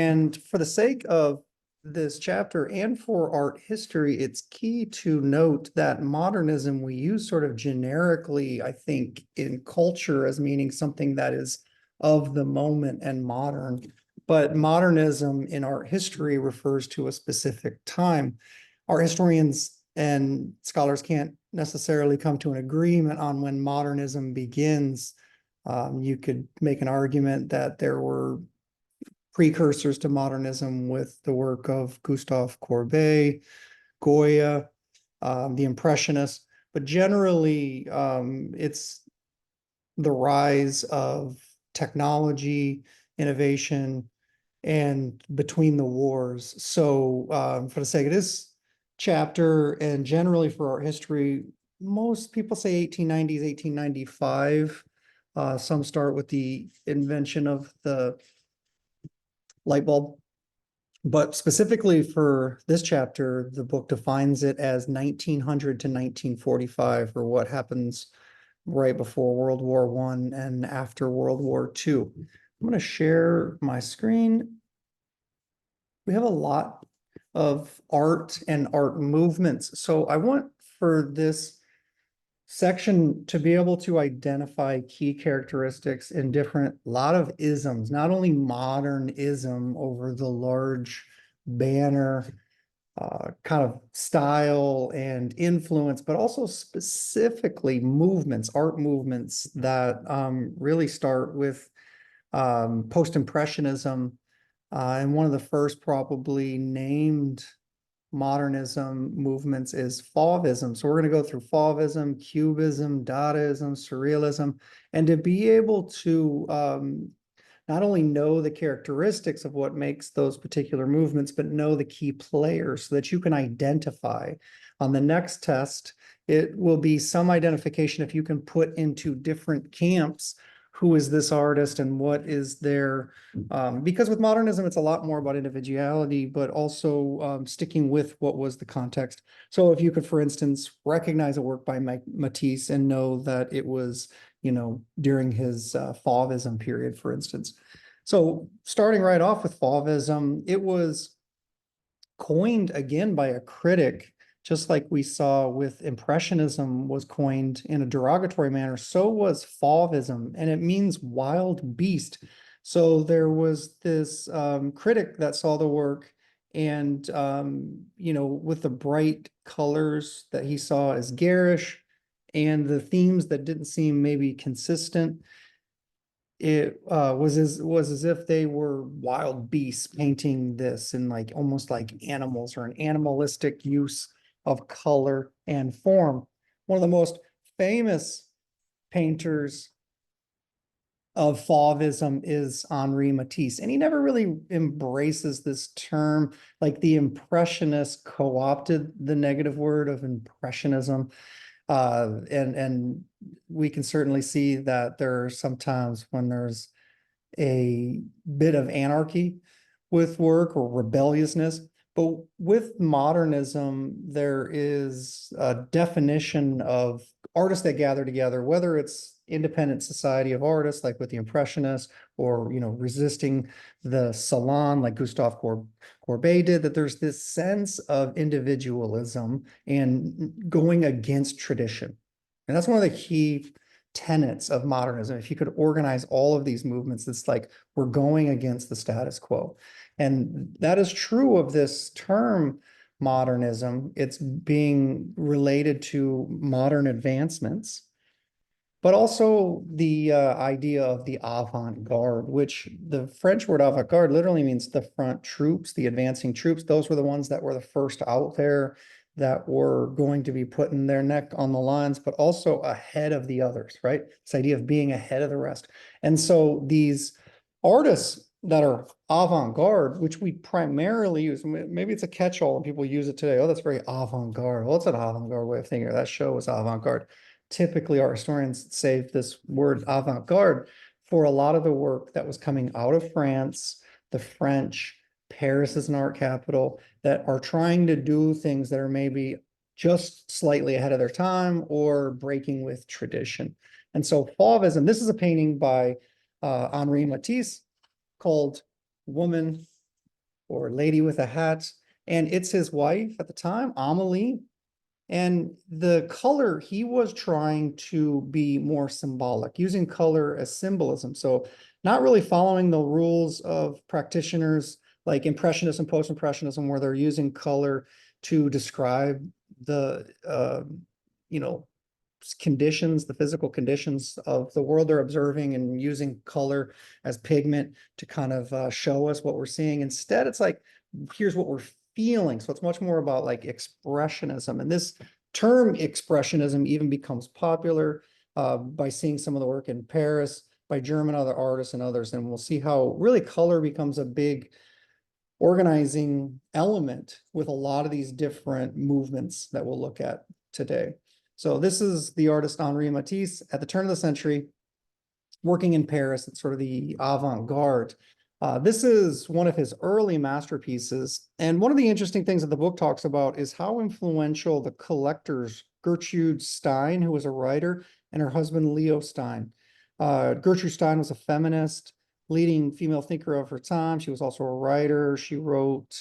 And for the sake of this chapter and for art history, it's key to note that modernism we use sort of generically, I think, in culture as meaning something that is of the moment and modern. But modernism in art history refers to a specific time. Art historians and scholars can't necessarily come to an agreement on when modernism begins. You could make an argument that there were precursors to modernism with the work of Gustave Courbet, Goya, the Impressionists, but generally it's the rise of technology, innovation, and between the wars. So for the sake of this chapter and generally for art history, most people say 1890s, 1895. Some start with the invention of the light bulb. But specifically for this chapter, the book defines it as 1900 to 1945, or what happens right before World War I and after World War II. I'm going to share my screen. We have a lot of art and art movements. So I want for this section to be able to identify key characteristics in different, lot of isms, not only modernism over the large banner kind of style and influence, but also specifically movements, art movements that really start with post-impressionism, and one of the first probably named modernism movements is Fauvism. So we're going to go through Fauvism, Cubism, Dadaism, Surrealism, and to be able to not only know the characteristics of what makes those particular movements, but know the key players so that you can identify. On the next test, it will be some identification if you can put into different camps who is this artist and what is their, because with modernism, it's a lot more about individuality, but also sticking with what was the context. So if you could, for instance, recognize a work by Matisse and know that it was, during his Fauvism period, for instance. So starting right off with Fauvism, it was coined again by a critic, just like we saw with Impressionism was coined in a derogatory manner, so was Fauvism, and it means wild beast. So there was this critic that saw the work and, with the bright colors that he saw as garish and the themes that didn't seem maybe consistent, it was as if they were wild beasts painting this in like almost like animals or an animalistic use of color and form. One of the most famous painters of Fauvism is Henri Matisse, and he never really embraces this term. Like the Impressionists co-opted the negative word of impressionism. And we can certainly see that there are some times when there's a bit of anarchy with work or rebelliousness. But with modernism, there is a definition of artists that gather together, whether it's independent society of artists, like with the Impressionists, or, resisting the salon, like Gustave Courbet did, that there's this sense of individualism and going against tradition. And that's one of the key tenets of modernism. If you could organize all of these movements, it's like we're going against the status quo. And that is true of this term modernism. It's being related to modern advancements, but also the idea of the avant-garde, which the French word avant-garde literally means the front troops, the advancing troops. Those were the ones that were the first out there, that were going to be putting their neck on the lines, but also ahead of the others, right? This idea of being ahead of the rest. And so these artists that are avant-garde, which we primarily use, maybe it's a catch-all and people use it today. Oh, that's very avant-garde. Well, it's an avant-garde way of thinking. That show was avant-garde. Typically, our historians save this word avant-garde for a lot of the work that was coming out of France, the French, Paris is an art capital, that are trying to do things that are maybe just slightly ahead of their time or breaking with tradition. And so Fauvism, this is a painting by Henri Matisse called Woman or Lady with a Hat. And it's his wife at the time, Amelie. And the color, he was trying to be more symbolic, using color as symbolism. So not really following the rules of practitioners like Impressionists and Post-Impressionism, where they're using color to describe the, you know, conditions, the physical conditions of the world they're observing, and using color as pigment to kind of show us what we're seeing. Instead, it's like, here's what we're feeling. So it's much more about like expressionism. And this term expressionism even becomes popular by seeing some of the work in Paris by German other artists and others. And we'll see how really color becomes a big organizing element with a lot of these different movements that we'll look at today. So this is the artist Henri Matisse at the turn of the century, working in Paris. It's sort of the avant-garde. This is one of his early masterpieces. And one of the interesting things that the book talks about is how influential the collectors, Gertrude Stein, who was a writer, and her husband, Leo Stein. Gertrude Stein was a feminist, leading female thinker of her time. She was also a writer. She wrote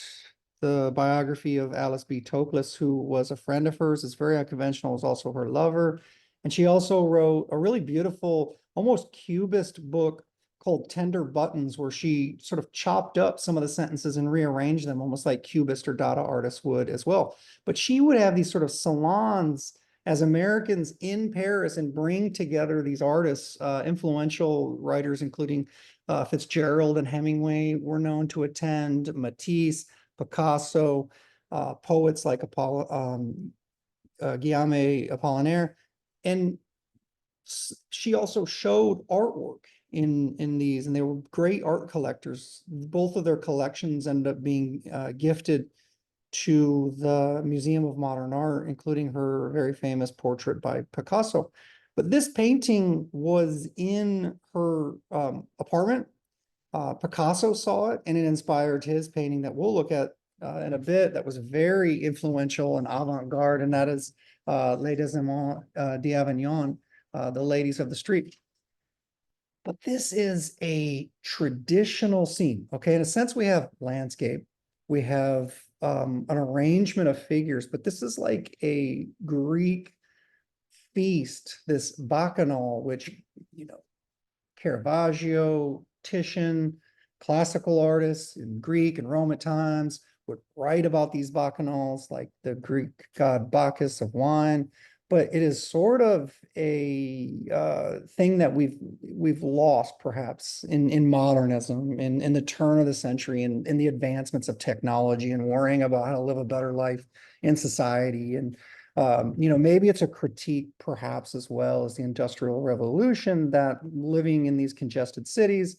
the biography of Alice B. Toklas, who was a friend of hers. It's very unconventional, was also her lover. And she also wrote a really beautiful, almost cubist book called Tender Buttons, where she sort of chopped up some of the sentences and rearranged them almost like cubist or Dada artists would as well. But she would have these sort of salons as Americans in Paris and bring together these artists, influential writers, including Fitzgerald and Hemingway were known to attend, Matisse, Picasso, poets like Guillaume Apollinaire. And she also showed artwork in these, and they were great art collectors. Both of their collections ended up being gifted to the Museum of Modern Art, including her very famous portrait by Picasso. But this painting was in her apartment. Picasso saw it, and it inspired his painting that we'll look at in a bit, that was very influential and avant-garde, and that is Les Amants d'Avignon, the ladies of the street. But this is a traditional scene, okay? In a sense, we have landscape, we have an arrangement of figures, but this is like a Greek feast, this bacchanal, which, you know, Caravaggio, Titian, classical artists in Greek and Roman times would write about these bacchanals, like the Greek god Bacchus of wine. But it is sort of a thing that we've lost perhaps in modernism, in the turn of the century, and in the advancements of technology, and worrying about how to live a better life in society. And you know, maybe it's a critique perhaps as well as the Industrial Revolution, that living in these congested cities,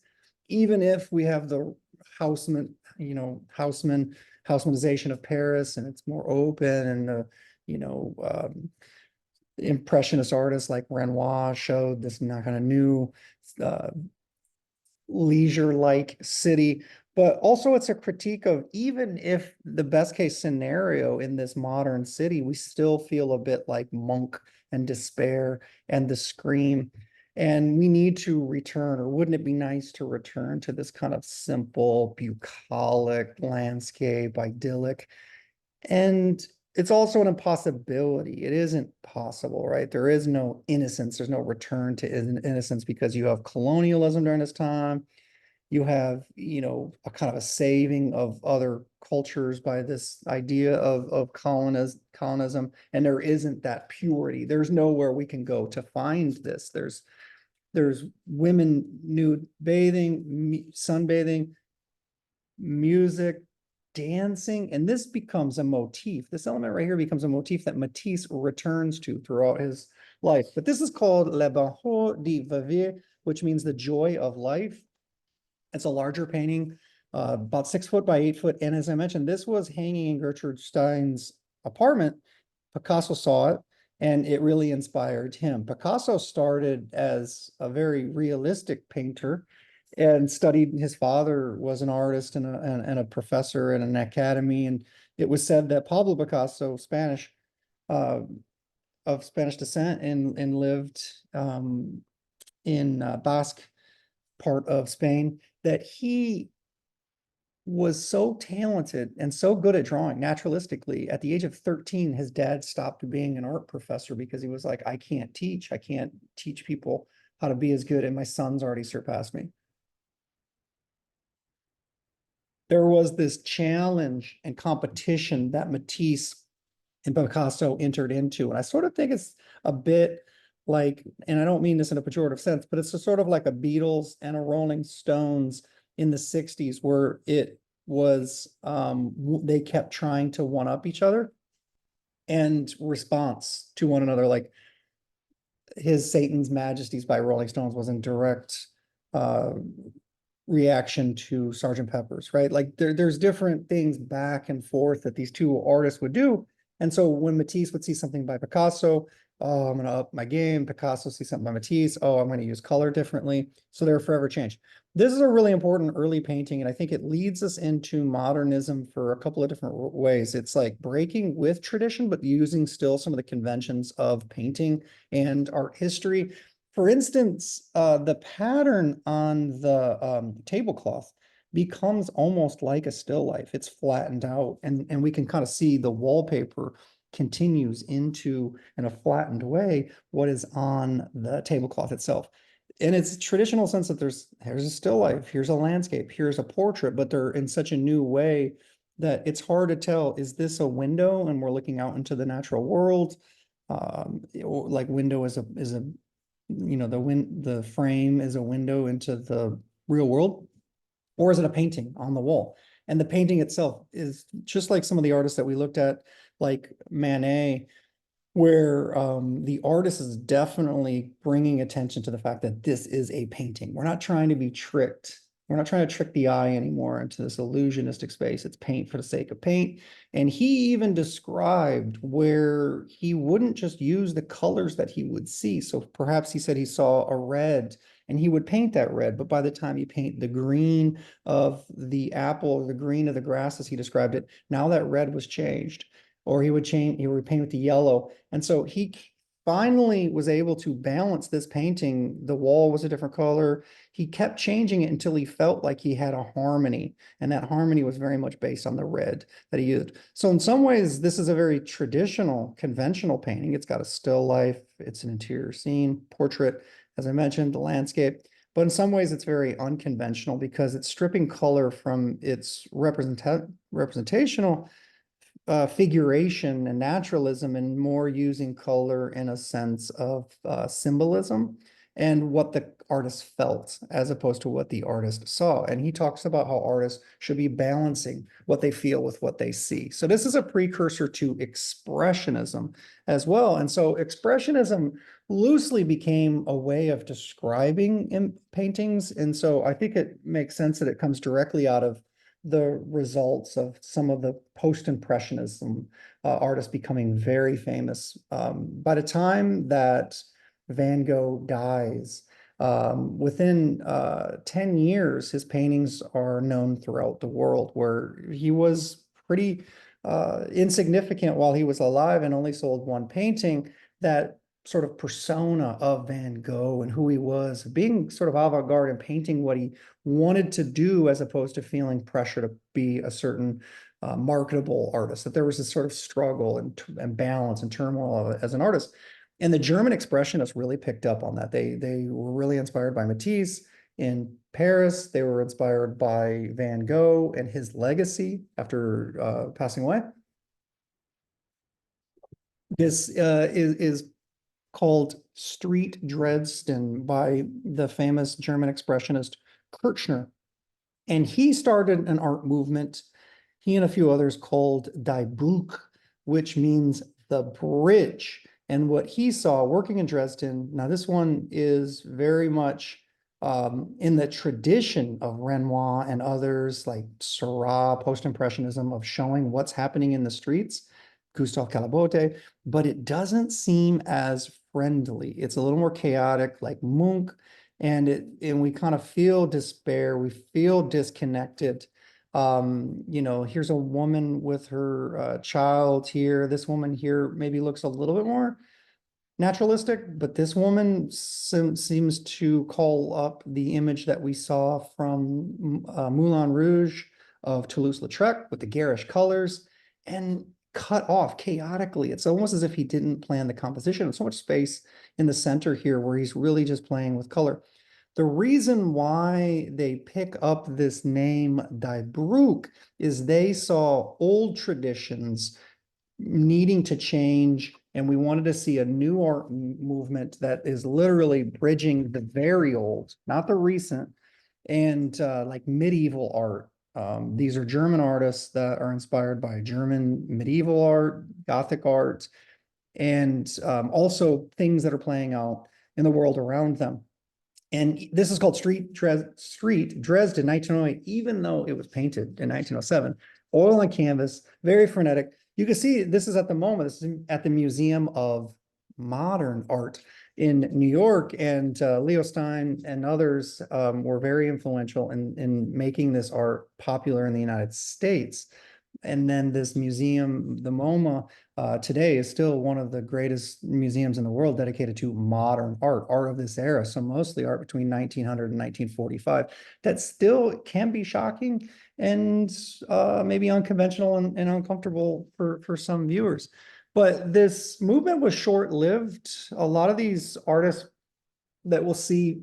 even if we have the Haussmanization of Paris, and it's more open, and you know, impressionist artists like Renoir showed this kind of new leisure-like city. But also it's a critique of, even if the best case scenario in this modern city, we still feel a bit like Monk and despair and the scream. And we need to return, or wouldn't it be nice to return to this kind of simple, bucolic landscape, idyllic? And it's also an impossibility. It isn't possible, right? There is no innocence. There's no return to innocence, because you have colonialism during this time. You have, you know, a kind of a saving of other cultures by this idea of colonism, and there isn't that purity. There's nowhere we can go to find this. There's women nude bathing, sunbathing, music, dancing, and this becomes a motif. This element right here becomes a motif that Matisse returns to throughout his life. But this is called Le Bonheur de Vivre, which means the joy of life. It's a larger painting, about 6 foot by 8 foot. And as I mentioned, this was hanging in Gertrude Stein's apartment. Picasso saw it, and it really inspired him. Picasso started as a very realistic painter and studied. His father was an artist and a professor in an academy. And it was said that Pablo Picasso, Spanish, of Spanish descent, and lived in Basque part of Spain, that he was so talented and so good at drawing naturalistically. At the age of 13, his dad stopped being an art professor because he was like, I can't teach. I can't teach people how to be as good, and my son's already surpassed me. There was this challenge and competition that Matisse and Picasso entered into. And I sort of think it's a bit like, and I don't mean this in a pejorative sense, but it's a sort of like a Beatles and a Rolling Stones in the 60s where it was they kept trying to one up each other and response to one another. Like his Satan's Majesties by Rolling Stones was in direct uh reaction to Sergeant Pepper's, right? Like there's different things back and forth that these two artists would do. And so when Matisse would see something by Picasso, oh, I'm gonna up my game. Picasso sees something by Matisse, oh, I'm gonna use color differently. So they're forever changed. This is a really important early painting, and I think it leads us into modernism for a couple of different ways. It's like breaking with tradition, but using still some of the conventions of painting and art history. For instance, the pattern on the tablecloth becomes almost like a still life. It's flattened out, and we can kind of see the wallpaper continues into, in a flattened way, what is on the tablecloth itself. And it's traditional sense that here's a still life, here's a landscape, here's a portrait, but they're in such a new way that it's hard to tell, is this a window and we're looking out into the natural world? Or like window is a the frame is a window into the real world, or is it a painting on the wall? And the painting itself is just like some of the artists that we looked at, like Manet, where the artist is definitely bringing attention to the fact that this is a painting. We're not trying to be tricked. We're not trying to trick the eye anymore into this illusionistic space. It's paint for the sake of paint. And he even described where he wouldn't just use the colors that he would see. So perhaps he said he saw a red and he would paint that red. But by the time you paint the green of the apple or the green of the grass, as he described it, now that red was changed. Or he would paint with the yellow. And so he finally was able to balance this painting. The wall was a different color. He kept changing it until he felt like he had a harmony. And that harmony was very much based on the red that he used. So in some ways, this is a very traditional, conventional painting. It's got a still life. It's an interior scene, portrait, as I mentioned, the landscape. But in some ways, it's very unconventional because it's stripping color from its representational figuration and naturalism, and more using color in a sense of symbolism and what the artist felt as opposed to what the artist saw. And he talks about how artists should be balancing what they feel with what they see. So this is a precursor to expressionism as well. And so expressionism loosely became a way of describing in paintings. And so I think it makes sense that it comes directly out of the results of some of the post-impressionism artists becoming very famous. By the time that Van Gogh dies, within 10 years, his paintings are known throughout the world, where he was pretty insignificant while he was alive and only sold one painting. That sort of persona of Van Gogh and who he was, being sort of avant-garde and painting what he wanted to do as opposed to feeling pressure to be a certain marketable artist, that there was this sort of struggle and balance and turmoil as an artist. And the German expressionists really picked up on that. They were really inspired by Matisse in Paris. They were inspired by Van Gogh and his legacy after passing away. This is called Street Dresden by the famous German expressionist Kirchner. And he started an art movement, he and a few others, called Die Brücke, which means the bridge. And what he saw working in Dresden, now this one is very much in the tradition of Renoir and others like Seurat, post-impressionism, of showing what's happening in the streets, Gustave Caillebotte, but it doesn't seem as friendly. It's a little more chaotic, like Munch, and we kind of feel despair. We feel disconnected. Here's a woman with her child here. This woman here maybe looks a little bit more naturalistic, but this woman seems to call up the image that we saw from Moulin Rouge of Toulouse-Lautrec with the garish colors and cut off chaotically. It's almost as if he didn't plan the composition. There's so much space in the center here where he's really just playing with color. The reason why they pick up this name Die Bruch is they saw old traditions needing to change, and we wanted to see a new art movement that is literally bridging the very old, not the recent, and like medieval art. These are German artists that are inspired by German medieval art, Gothic art, and also things that are playing out in the world around them. And this is called Street Dresden 1908, even though it was painted in 1907. Oil on canvas, very frenetic. You can see this is at the moment, this is at the Museum of Modern Art in New York. And Leo Stein and others were very influential in making this art popular in the United States. And then this museum, the MoMA, today is still one of the greatest museums in the world dedicated to modern art of this era. So mostly art between 1900 and 1945 that still can be shocking and maybe unconventional and uncomfortable for some viewers. But this movement was short-lived. A lot of these artists that we'll see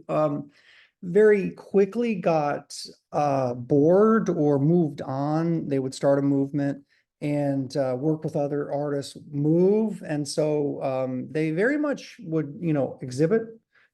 very quickly got bored or moved on. They would start a movement and work with other artists, move. And so they very much would, exhibit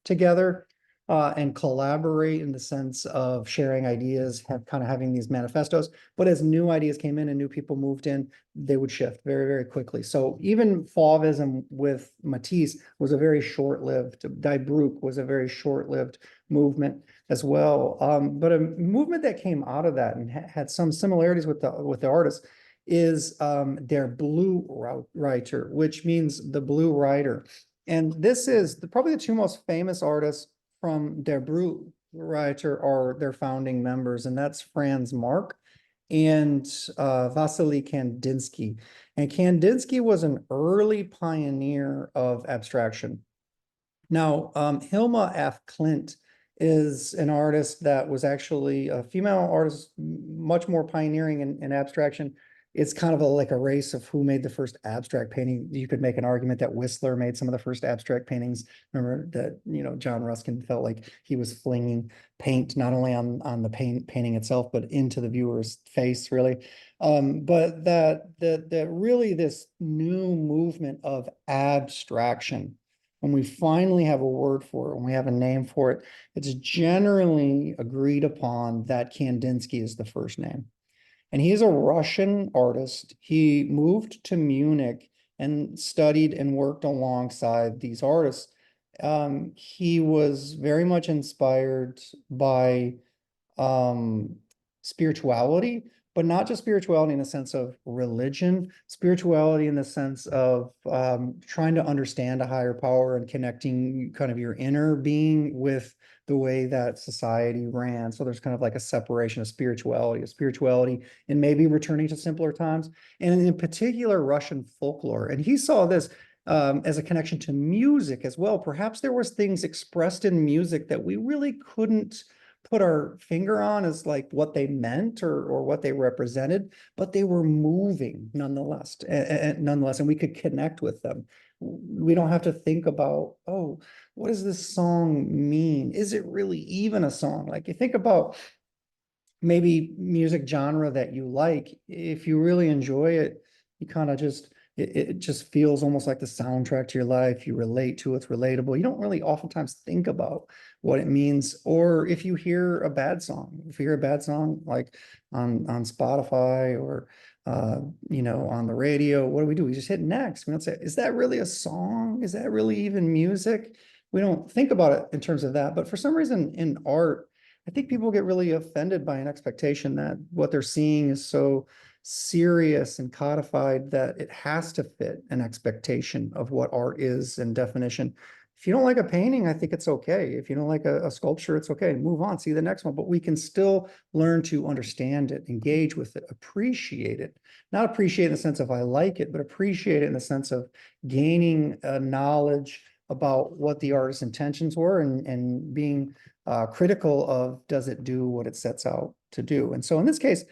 together and collaborate in the sense of sharing ideas, having these manifestos. But as new ideas came in and new people moved in, they would shift very, very quickly. So even Fauvism with Matisse was a very short-lived, Die Bruch was a very short-lived movement as well. But a movement that came out of that and had some similarities with the artists is Der Blue Writer, which means the blue writer. And this is probably the two most famous artists from Der Blue Writer are their founding members, and that's Franz Marc and Vasily Kandinsky. And Kandinsky was an early pioneer of abstraction. Now, Hilma F. Klint is an artist that was actually a female artist, much more pioneering in abstraction. It's kind of like a race of who made the first abstract painting. You could make an argument that Whistler made some of the first abstract paintings. Remember that, John Ruskin felt like he was flinging paint not only on the painting itself, but into the viewer's face, really. But that really this new movement of abstraction, when we finally have a word for it, when we have a name for it, it's generally agreed upon that Kandinsky is the first name. And he's a Russian artist. He moved to Munich and studied and worked alongside these artists. He was very much inspired by spirituality, but not just spirituality in the sense of religion, spirituality in the sense of trying to understand a higher power and connecting kind of your inner being with the way that society ran. So there's kind of like a separation of spirituality, and maybe returning to simpler times, and in particular, Russian folklore. And he saw this as a connection to music as well. Perhaps there was things expressed in music that we really couldn't put our finger on as like what they meant or what they represented, but they were moving nonetheless, and we could connect with them. We don't have to think about, oh, what does this song mean? Is it really even a song? Like you think about maybe music genre that you like, if you really enjoy it, you kind of just it just feels almost like the soundtrack to your life. You relate to it, it's relatable. You don't really oftentimes think about what it means. Or if you hear a bad song, like on Spotify or on the radio, what do? We just hit next. We don't say, is that really a song? Is that really even music? We don't think about it in terms of that. But for some reason in art, I think people get really offended by an expectation that what they're seeing is so serious and codified that it has to fit an expectation of what art is and definition. If you don't like a painting, I think it's okay. If you don't like a sculpture, it's okay. Move on, see the next one. But we can still learn to understand it, engage with it, appreciate it. Not appreciate in the sense of I like it, but appreciate it in the sense of gaining knowledge about what the artist's intentions were and being critical of, does it do what it sets out to do? And so in this case,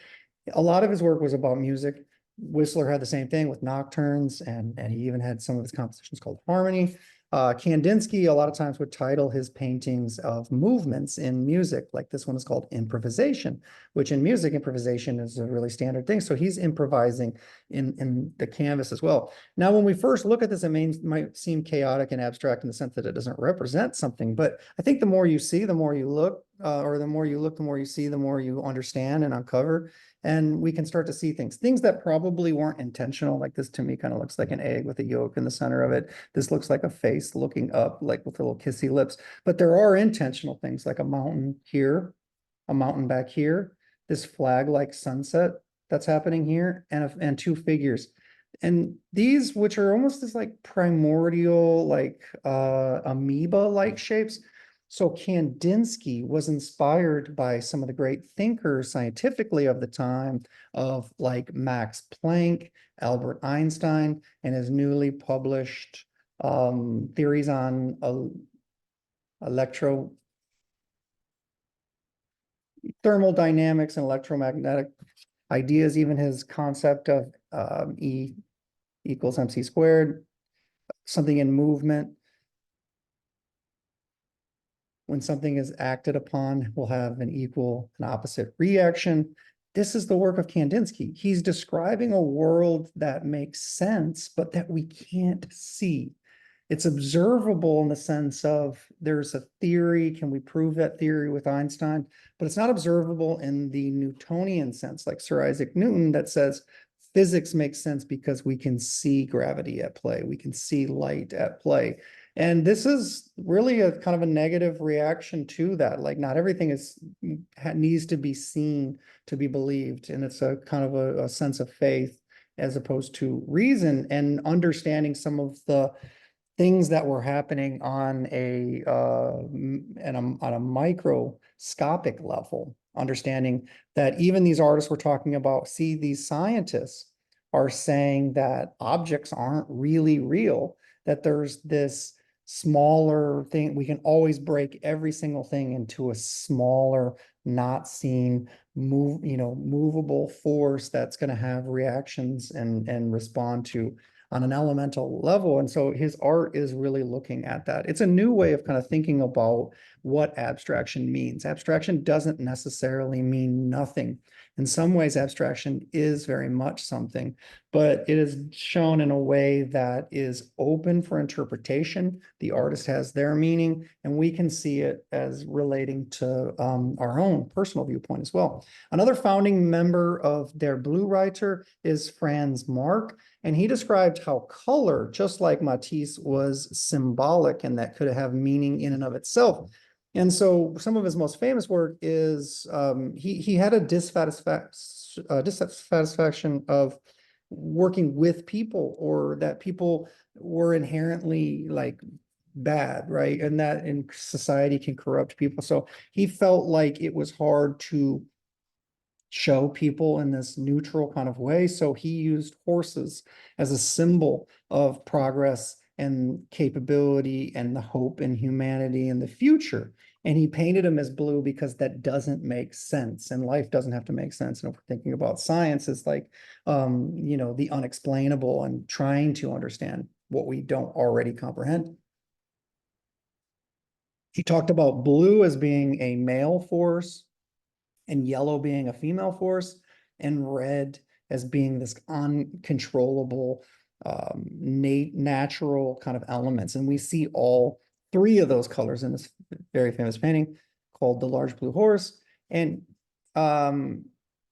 A lot of his work was about music. Whistler had the same thing with nocturnes, and he even had some of his compositions called harmony. Kandinsky a lot of times would title his paintings of movements in music, like this one is called improvisation, which in music, improvisation is a really standard thing. So he's improvising in the canvas as well. Now, when we first look at this, might seem chaotic and abstract in the sense that it doesn't represent something. But I think the more you see, the more you look, or the more you look, the more you see, the more you understand and uncover. And we can start to see things that probably weren't intentional. Like this to me kind of looks like an egg with a yolk in the center of it. This looks like a face looking up, like with little kissy lips. But there are intentional things like a mountain here, a mountain back here, this flag-like sunset that's happening here, and two figures. And these, which are almost this like primordial, like amoeba-like shapes. So Kandinsky was inspired by some of the great thinkers scientifically of the time, of like Max Planck, Albert Einstein, and his newly published theories on electro thermodynamics and electromagnetic ideas, even his concept of E equals MC squared, something in movement. When something is acted upon, will have an equal and opposite reaction. This is the work of Kandinsky. He's describing a world that makes sense, but that we can't see. It's observable in the sense of there's a theory. Can we prove that theory with Einstein? But it's not observable in the Newtonian sense, like Sir Isaac Newton, that says physics makes sense because we can see gravity at play. We can see light at play. And this is really a kind of a negative reaction to that. Like not everything needs to be seen to be believed. And it's a kind of a sense of faith as opposed to reason, and understanding some of the things that were happening on a microscopic level, understanding that even these artists we're talking about, see, these scientists are saying that objects aren't really real, that there's this smaller thing. We can always break every single thing into a smaller, not seen, movable force that's going to have reactions and respond to on an elemental level. And so his art is really looking at that. It's a new way of kind of thinking about what abstraction means. Abstraction doesn't necessarily mean nothing. In some ways, abstraction is very much something, but it is shown in a way that is open for interpretation. The artist has their meaning, and we can see it as relating to our own personal viewpoint as well. Another founding member of Der Blue Writer is Franz Marc, and he described how color, just like Matisse, was symbolic and that could have meaning in and of itself. And so some of his most famous work is he had a dissatisfaction of working with people, or that people were inherently like bad, right? And that in society can corrupt people. So he felt like it was hard to show people in this neutral kind of way. So he used horses as a symbol of progress and capability and the hope in humanity and the future. And he painted them as blue because that doesn't make sense. And life doesn't have to make sense. And if we're thinking about science, it's like, the unexplainable and trying to understand what we don't already comprehend. He talked about blue as being a male force, and yellow being a female force, and red as being this uncontrollable, natural kind of elements. And we see all three of those colors in this very famous painting called The Large Blue Horse. And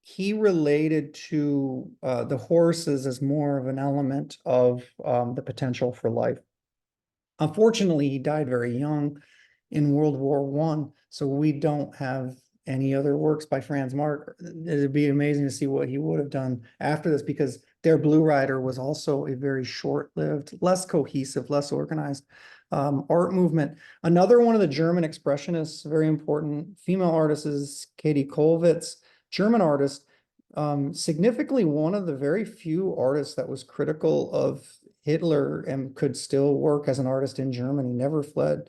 he related to the horses as more of an element of the potential for life. Unfortunately, he died very young in World War I, so we don't have any other works by Franz Marc. It'd be amazing to see what he would have done after this, because Der Blue Rider was also a very short-lived, less cohesive, less organized art movement. Another one of the German expressionists, very important female artist, is Katie Kollwitz, German artist, significantly one of the very few artists that was critical of Hitler and could still work as an artist in Germany, never fled.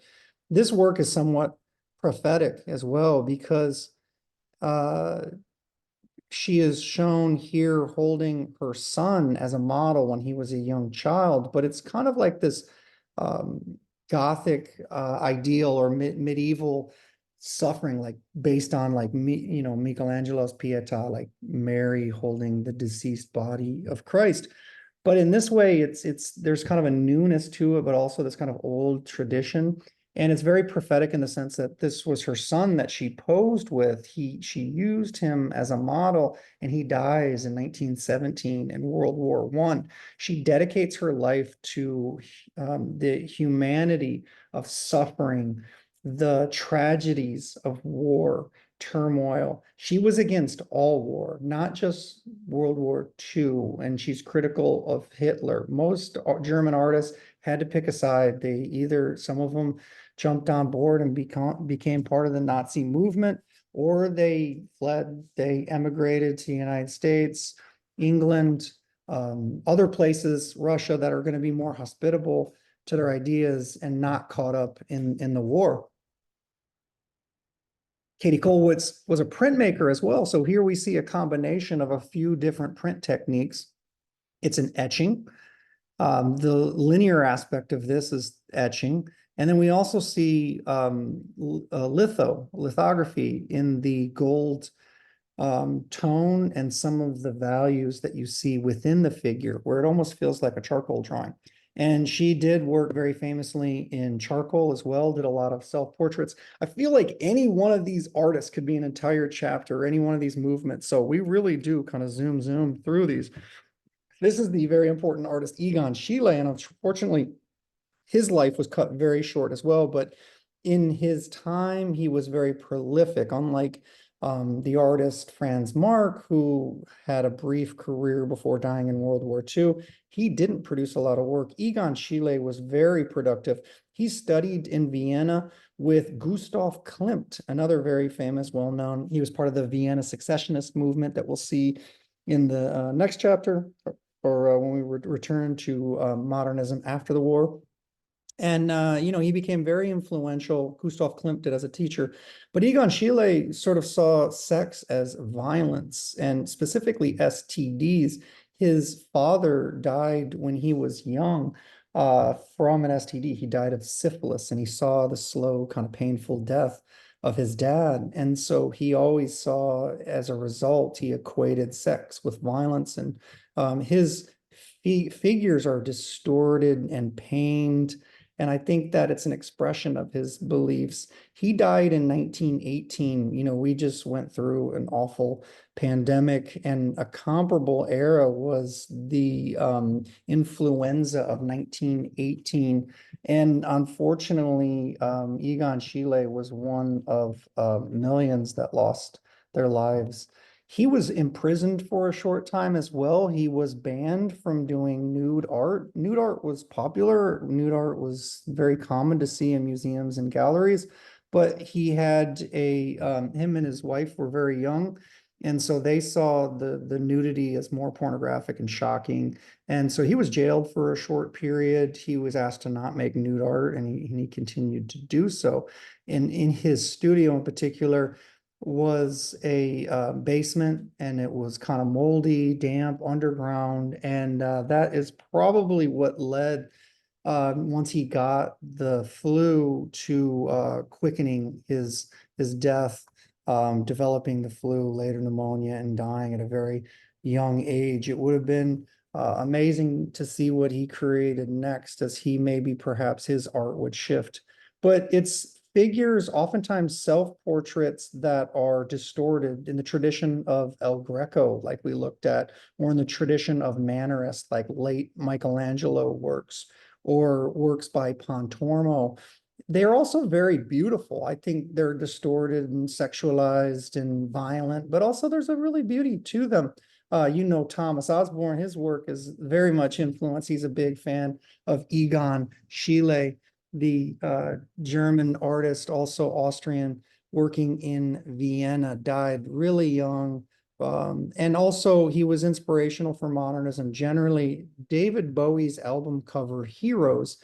This work is somewhat prophetic as well, because she is shown here holding her son as a model when he was a young child, but it's kind of like this Gothic ideal or medieval suffering, like based on like Michelangelo's Pietà, like Mary holding the deceased body of Christ. But in this way, it's there's kind of a newness to it, but also this kind of old tradition. And it's very prophetic in the sense that this was her son that she posed with. She used him as a model, and he dies in 1917 in World War I. She dedicates her life to the humanity of suffering, the tragedies of war, turmoil. She was against all war, not just World War II, and she's critical of Hitler. Most German artists had to pick a side. They either, some of them jumped on board and became part of the Nazi movement, or they fled, they emigrated to the United States, England, other places, Russia, that are going to be more hospitable to their ideas and not caught up in the war. Katie Kollwitz was a printmaker as well. So here we see a combination of a few different print techniques. It's an etching. The linear aspect of this is etching. And then we also see lithography in the gold tone and some of the values that you see within the figure, where it almost feels like a charcoal drawing. And she did work very famously in charcoal as well, did a lot of self-portraits. I feel like any one of these artists could be an entire chapter, any one of these movements. So we really do kind of zoom through these. This is the very important artist Egon Schiele, and unfortunately, his life was cut very short as well. But in his time, he was very prolific, unlike the artist Franz Marc, who had a brief career before dying in World War II. He didn't produce a lot of work. Egon Schiele was very productive. He studied in Vienna with Gustav Klimt, another very famous, well-known. He was part of the Vienna secessionist movement that we'll see in the next chapter, or when we return to modernism after the war. And, he became very influential. Gustav Klimt did as a teacher. But Egon Schiele sort of saw sex as violence, and specifically STDs. His father died when he was young from an STD. He died of syphilis, and he saw the slow, kind of painful death of his dad. And so he always saw, as a result, he equated sex with violence. And his figures are distorted and pained. And I think that it's an expression of his beliefs. He died in 1918. We just went through an awful pandemic, and a comparable era was the influenza of 1918. And unfortunately, Egon Schiele was one of millions that lost their lives. He was imprisoned for a short time as well. He was banned from doing nude art. Nude art was popular. Nude art was very common to see in museums and galleries, but he had him and his wife were very young. And so they saw the nudity as more pornographic and shocking. And so he was jailed for a short period. He was asked to not make nude art, and he continued to do so. In his studio in particular, was a basement, and it was kind of moldy, damp, underground. And that is probably what led, once he got the flu, to quickening his death, developing the flu, later pneumonia, and dying at a very young age. It would have been amazing to see what he created next, as he maybe perhaps his art would shift. But it's figures, oftentimes self-portraits, that are distorted in the tradition of El Greco, like we looked at, or in the tradition of Mannerist, like late Michelangelo works, or works by Pontormo. They're also very beautiful. I think they're distorted and sexualized and violent, but also there's a really beauty to them. Thomas Osborne, his work is very much influenced. He's a big fan of Egon Schiele, the German artist, also Austrian, working in Vienna, died really young. And also he was inspirational for modernism generally. David Bowie's album cover Heroes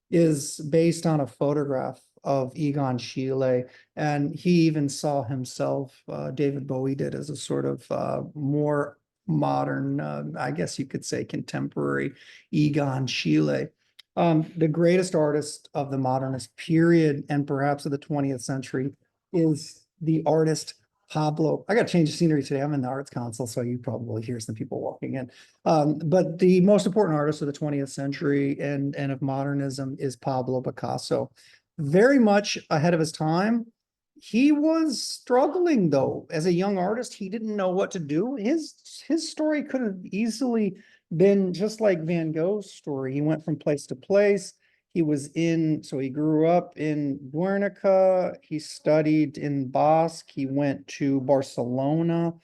is based on a photograph of Egon Schiele, and he even saw himself, David Bowie did, as a sort of more modern, I guess you could say contemporary Egon Schiele. The greatest artist of the modernist period and perhaps of the 20th century is the artist Pablo. I got to change the scenery today. I'm in the arts council, so you probably hear some people walking in. But the most important artist of the 20th century and of modernism is Pablo Picasso. Very much ahead of his time. He was struggling though. As a young artist, he didn't know what to do. His story could have easily been just like Van Gogh's story. He went from place to place. So he grew up in Guernica. He studied in Basque. He went to Barcelona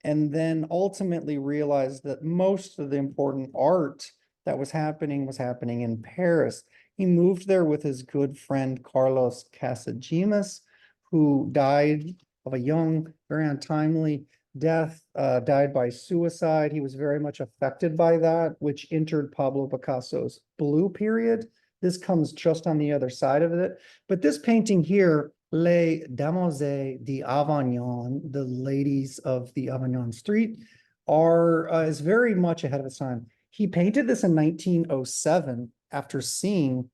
and then ultimately realized that most of the important art that was happening in Paris. He moved there with his good friend Carlos Casagemas, who died of a young, very untimely death, died by suicide. He was very much affected by that, which entered Pablo Picasso's blue period. This comes just on the other side of it. But this painting here, Les Demoiselles d'Avignon, the ladies of the Avignon Street, is very much ahead of its time. He painted this in 1907 after seeing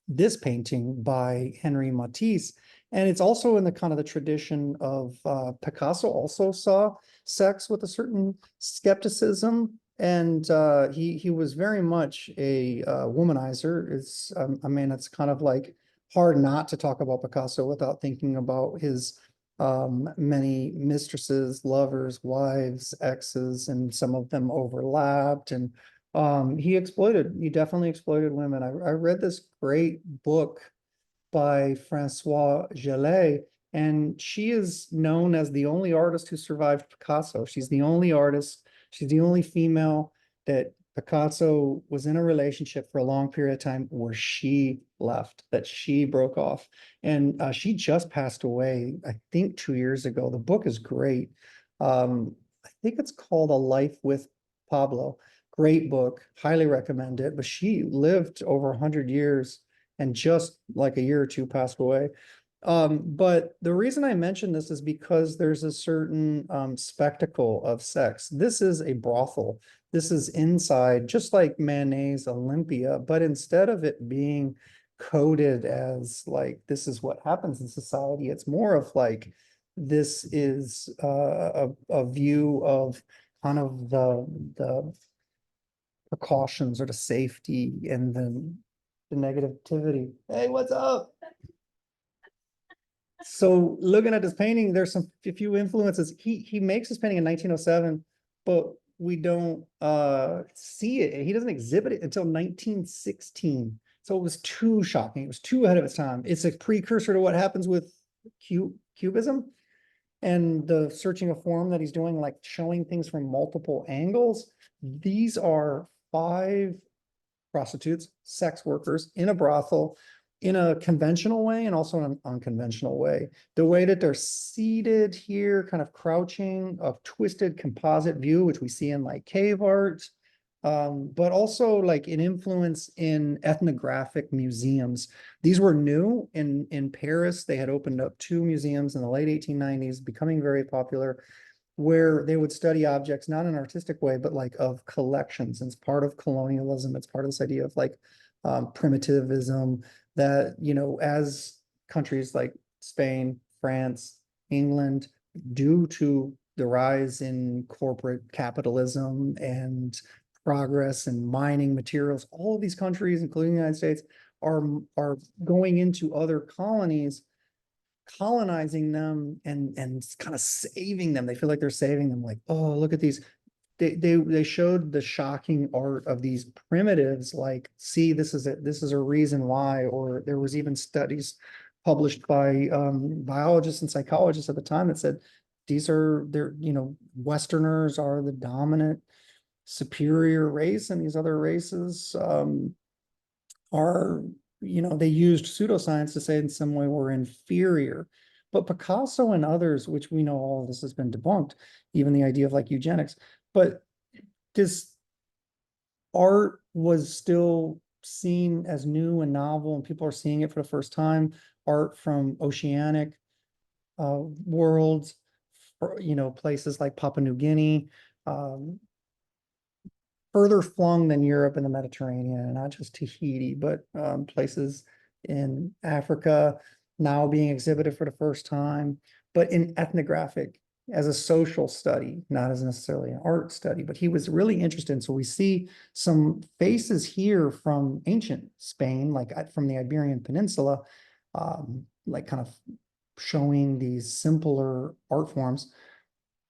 this painting by Henri Matisse. And it's also in the kind of the tradition of Picasso also saw sex with a certain skepticism. And he was very much a womanizer. I mean, it's kind of like hard not to talk about Picasso without thinking about his many mistresses, lovers, wives, exes, and some of them overlapped. And he definitely exploited women. I read this great book by Francois Gelée, and she is known as the only artist who survived Picasso. She's the only artist, she's the only female that Picasso was in a relationship for a long period of time where she left, that she broke off. And she just passed away, I think 2 years ago. The book is great. I think it's called A Life with Pablo. Great book, highly recommend it. But she lived over 100 years and just like a year or two passed away. But the reason I mention this is because there's a certain spectacle of sex. This is a brothel. This is inside, just like Manet's Olympia, but instead of it being coded as like, this is what happens in society, it's more of like, this is a view of kind of the precautions or the safety and then the negativity. Hey, what's up? So looking at this painting, there's a few influences. He makes this painting in 1907, but we don't see it. He doesn't exhibit it until 1916. So it was too shocking. It was too ahead of its time. It's a precursor to what happens with Cubism and the searching of form that he's doing, like showing things from multiple angles. These are 5 prostitutes, sex workers in a brothel in a conventional way and also in an unconventional way. The way that they're seated here, kind of crouching, a twisted composite view, which we see in like cave art, but also like an influence in ethnographic museums. These were new in Paris. They had opened up 2 museums in the late 1890s, becoming very popular, where they would study objects, not in an artistic way, but like of collections. And it's part of colonialism. It's part of this idea of like primitivism that, as countries like Spain, France, England, due to the rise in corporate capitalism and progress and mining materials, all of these countries, including the United States, are going into other colonies, colonizing them and kind of saving them. They feel like they're saving them. Like, oh, look at these. They showed the shocking art of these primitives. Like, see, this is a reason why. Or there was even studies published by biologists and psychologists at the time that said Westerners are the dominant superior race, and these other races are, they used pseudoscience to say in some way we're inferior. But Picasso and others, which we know all of this has been debunked, even the idea of like eugenics, but this art was still seen as new and novel, and people are seeing it for the first time. art from oceanic worlds, places like Papua New Guinea, um, further flung than Europe and the Mediterranean, and not just Tahiti, but places in Africa now being exhibited for the first time, but in ethnographic as a social study, not as necessarily an art study, but he was really interested. And so we see some faces here from ancient Spain, like from the Iberian Peninsula, like kind of showing these simpler art forms.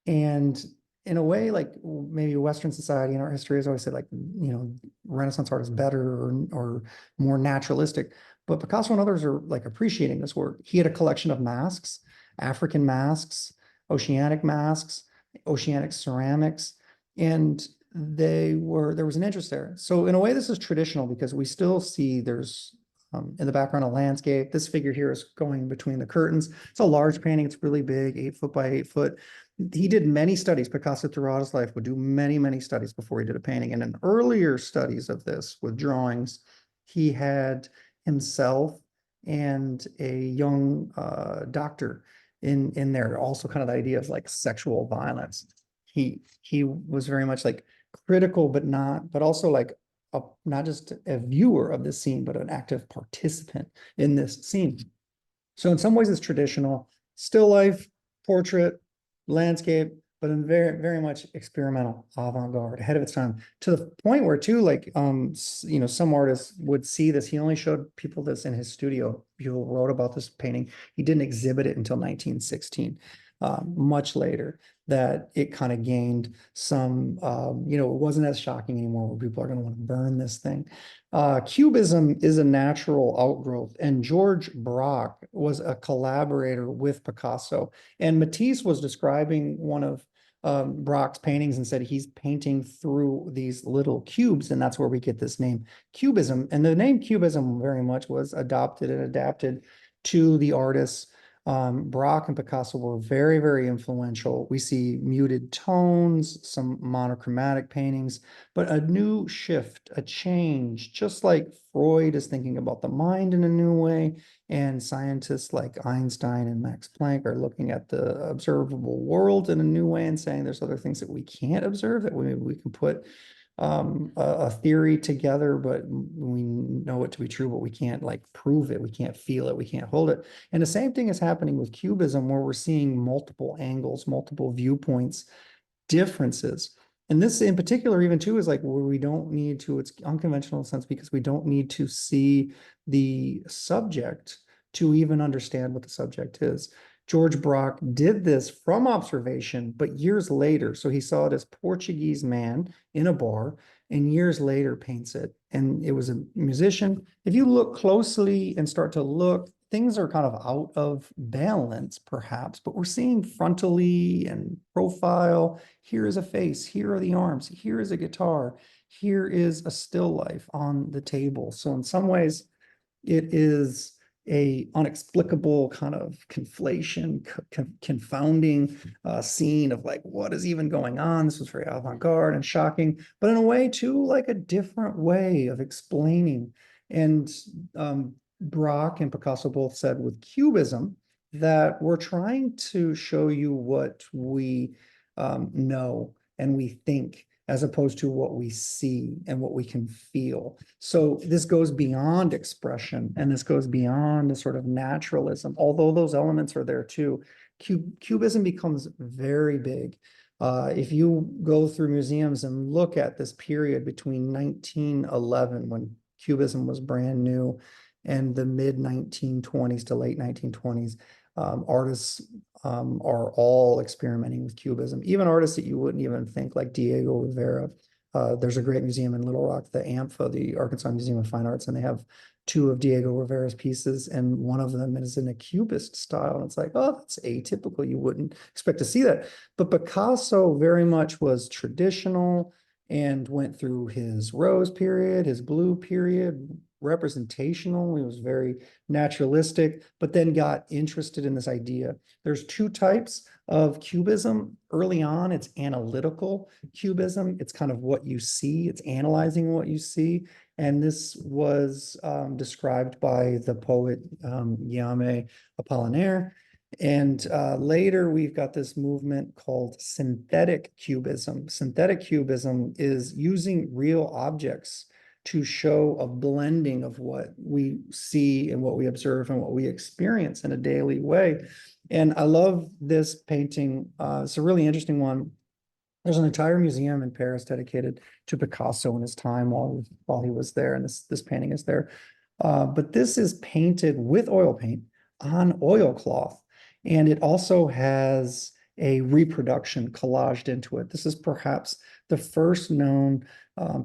And in a way, like maybe Western society and art history has always said, like, Renaissance art is better or more naturalistic. But Picasso and others are like appreciating this work. He had a collection of masks, African masks, oceanic ceramics, and there was an interest there. So in a way, this is traditional because we still see there's in the background a landscape. This figure here is going between the curtains. It's a large painting. It's really big, 8 foot by 8 foot. He did many studies. Picasso throughout his life would do many, many studies before he did a painting. And in earlier studies of this with drawings, he had himself and a young doctor in there. Also kind of the idea of like sexual violence. He was very much like critical, but also like not just a viewer of this scene, but an active participant in this scene. So in some ways it's traditional, still life, portrait, landscape, but in very, very much experimental, avant-garde, ahead of its time, to the point where too, like, some artists would see this. He only showed people this in his studio. People wrote about this painting. He didn't exhibit it until 1916, much later, that it kind of gained some, it wasn't as shocking anymore where people are going to want to burn this thing. Cubism is a natural outgrowth, and George Braque was a collaborator with Picasso. And Matisse was describing one of Braque's paintings and said he's painting through these little cubes, and that's where we get this name Cubism. And the name Cubism very much was adopted and adapted to the artists. Braque and Picasso were very, very influential. We see muted tones, some monochromatic paintings, but a new shift, a change, just like Freud is thinking about the mind in a new way, and scientists like Einstein and Max Planck are looking at the observable world in a new way and saying there's other things that we can't observe that we can put a theory together, but we know it to be true, but we can't like prove it. We can't feel it. We can't hold it. And the same thing is happening with Cubism, where we're seeing multiple angles, multiple viewpoints, differences. And this in particular, even too, is like where we don't need to, it's unconventional sense because we don't need to see the subject to even understand what the subject is. George Braque did this from observation, but years later. So he saw this Portuguese man in a bar and years later paints it. And it was a musician. If you look closely and start to look, things are kind of out of balance, perhaps, but we're seeing frontally and profile. Here is a face. Here are the arms. Here is a guitar. Here is a still life on the table. So in some ways, it is a unexplicable kind of conflation, confounding scene of like, what is even going on? This was very avant-garde and shocking, but in a way too, like a different way of explaining. And Braque and Picasso both said with Cubism that we're trying to show you what we know and we think, as opposed to what we see and what we can feel. So this goes beyond expression and this goes beyond the sort of naturalism, although those elements are there too. Cubism becomes very big. If you go through museums and look at this period between 1911, when Cubism was brand new, and the mid 1920s to late 1920s, artists are all experimenting with Cubism. Even artists that you wouldn't even think, like Diego Rivera. There's a great museum in Little Rock, the AMFA, the Arkansas Museum of Fine Arts, and they have 2 of Diego Rivera's pieces, and one of them is in a Cubist style. And it's like, oh, that's atypical. You wouldn't expect to see that. But Picasso very much was traditional and went through his rose period, his blue period, representational. He was very naturalistic, but then got interested in this idea. There's two types of cubism. Early on, it's analytical cubism. It's kind of what you see. It's analyzing what you see. And this was described by the poet Guillaume Apollinaire. And later, we've got this movement called synthetic cubism. Synthetic cubism is using real objects to show a blending of what we see and what we observe and what we experience in a daily way. And I love this painting. It's a really interesting one. There's an entire museum in Paris dedicated to Picasso in his time while he was there, and this painting is there. But this is painted with oil paint on oilcloth, and it also has a reproduction collaged into it. This is perhaps the first known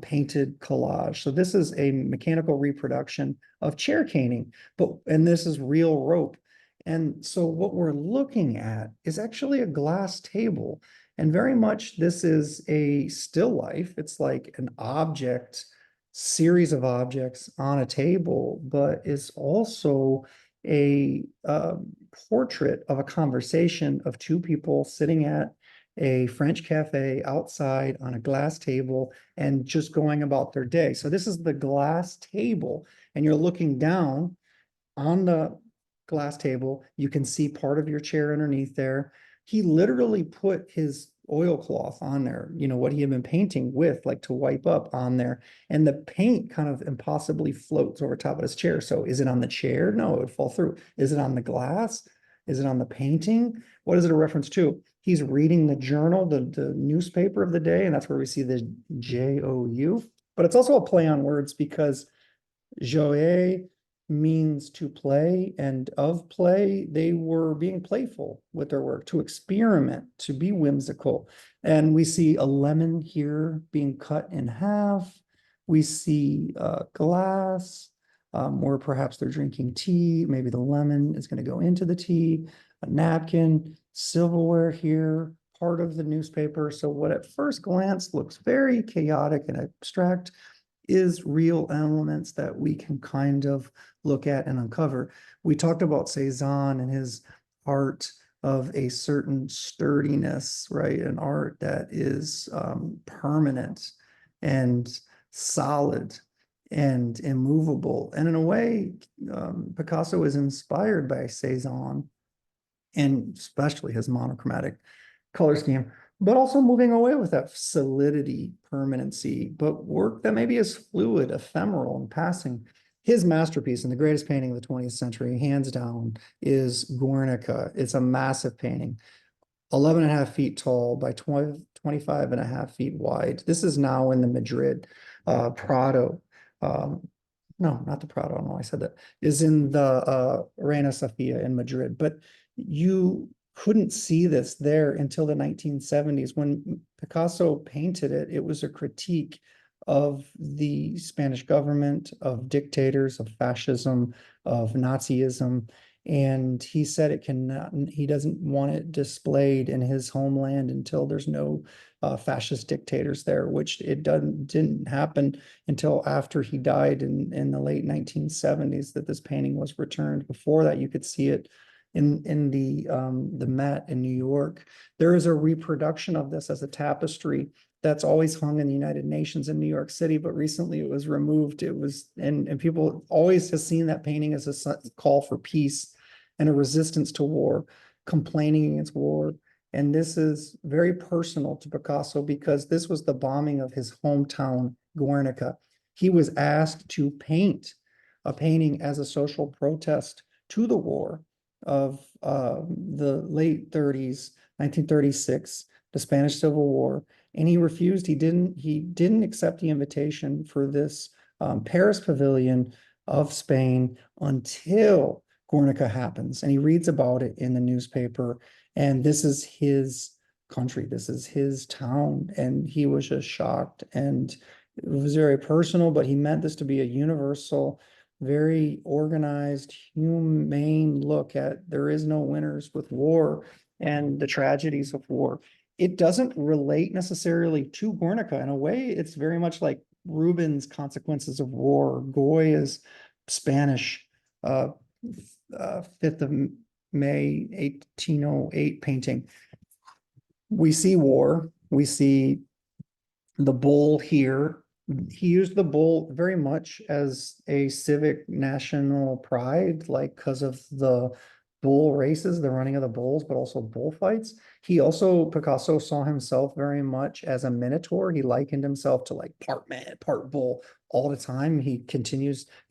painted collage. So this is a mechanical reproduction of chair caning, and this is real rope. And so what we're looking at is actually a glass table. And very much this is a still life. It's like an object, series of objects on a table, but it's also a portrait of a conversation of two people sitting at a French cafe outside on a glass table and just going about their day. So this is the glass table, and you're looking down on the glass table. You can see part of your chair underneath there. He literally put his oilcloth on there, what he had been painting with, like to wipe up on there. And the paint kind of impossibly floats over top of his chair. So is it on the chair? No, it would fall through. Is it on the glass? Is it on the painting? What is it a reference to? He's reading the journal, the newspaper of the day, and that's where we see the JOU. But it's also a play on words because jouer means to play, and of play, they were being playful with their work, to experiment, to be whimsical. And we see a lemon here being cut in half. We see glass where perhaps they're drinking tea. Maybe the lemon is going to go into the tea, a napkin, silverware here, part of the newspaper. So what at first glance looks very chaotic and abstract is real elements that we can kind of look at and uncover. We talked about Cezanne and his art of a certain sturdiness, right? An art that is permanent and solid and immovable. And in a way, Picasso is inspired by Cezanne, and especially his monochromatic color scheme, but also moving away with that solidity, permanency, but work that maybe is fluid, ephemeral, and passing. His masterpiece and the greatest painting of the 20th century, hands down, is Guernica. It's a massive painting, 11 and a half feet tall by 25 and a half feet wide. This is now in the Madrid Prado. No, not the Prado. I don't know why I said that. Is in the Reina Sofia in Madrid. But you couldn't see this there until the 1970s. When Picasso painted it, it was a critique of the Spanish government, of dictators, of fascism, of Nazism. And he said he doesn't want it displayed in his homeland until there's no fascist dictators there, which didn't happen until after he died in the late 1970s that this painting was returned. Before that, you could see it in the Met in New York. There is a reproduction of this as a tapestry that's always hung in the United Nations in New York City, but recently it was removed. And people always have seen that painting as a call for peace and a resistance to war, complaining against war. And this is very personal to Picasso because this was the bombing of his hometown, Guernica. He was asked to paint a painting as a social protest to the war of the late 30s, 1936, the Spanish Civil War, and he refused. He didn't accept the invitation for this Paris pavilion of Spain until Guernica happens, and he reads about it in the newspaper. And this is his country, this is his town, and he was just shocked. And it was very personal, but he meant this to be a universal, very organized, humane look at there is no winners with war and the tragedies of war. it doesn't relate necessarily to Guernica. In a way, it's very much like Rubens' Consequences of War. Goya's Spanish, uh, 5th of May, 1808 painting. We see war, we see the bull here. He used the bull very much as a civic national pride, like because of the bull races, the running of the bulls, but also bullfights. Picasso saw himself very much as a minotaur. He likened himself to like part man, part bull all the time. He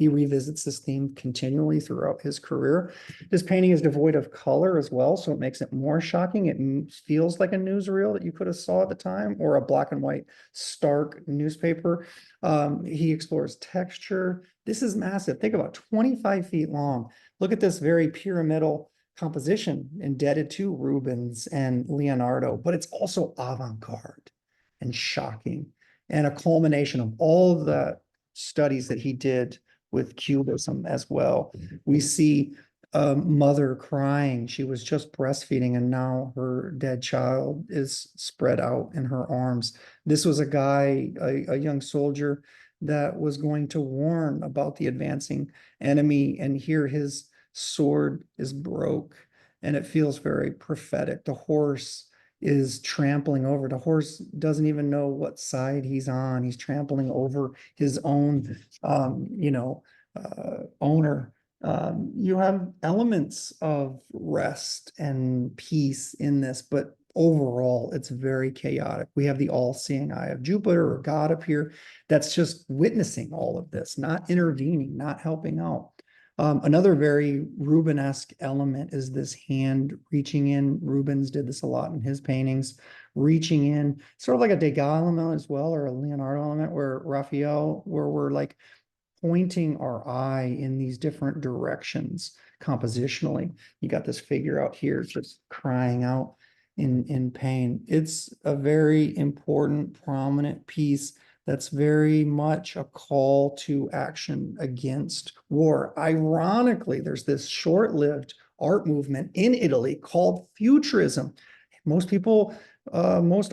revisits this theme continually throughout his career. This painting is devoid of color as well, so it makes it more shocking. It feels like a newsreel that you could have saw at the time, or a black and white stark newspaper. He explores texture. This is massive. Think about 25 feet long. Look at this very pyramidal composition indebted to Rubens and Leonardo, but it's also avant-garde and shocking, and a culmination of all of the studies that he did with Cubism as well. We see a mother crying. She was just breastfeeding, and now her dead child is spread out in her arms. This was a guy, a young soldier that was going to warn about the advancing enemy, and here his sword is broke, and it feels very prophetic. The horse is trampling over. The horse doesn't even know what side he's on. He's trampling over his own, owner. You have elements of rest and peace in this, but overall, it's very chaotic. We have the all-seeing eye of Jupiter, or God, up here that's just witnessing all of this, not intervening, not helping out. Another very Rubenesque element is this hand reaching in. Rubens did this a lot in his paintings, reaching in, sort of like a Degas element as well, or a Leonardo element, where Raphael, where we're like pointing our eye in these different directions compositionally. You got this figure out here just crying out in pain. It's a very important, prominent piece that's very much a call to action against war. Ironically, there's this short-lived art movement in Italy called Futurism. Most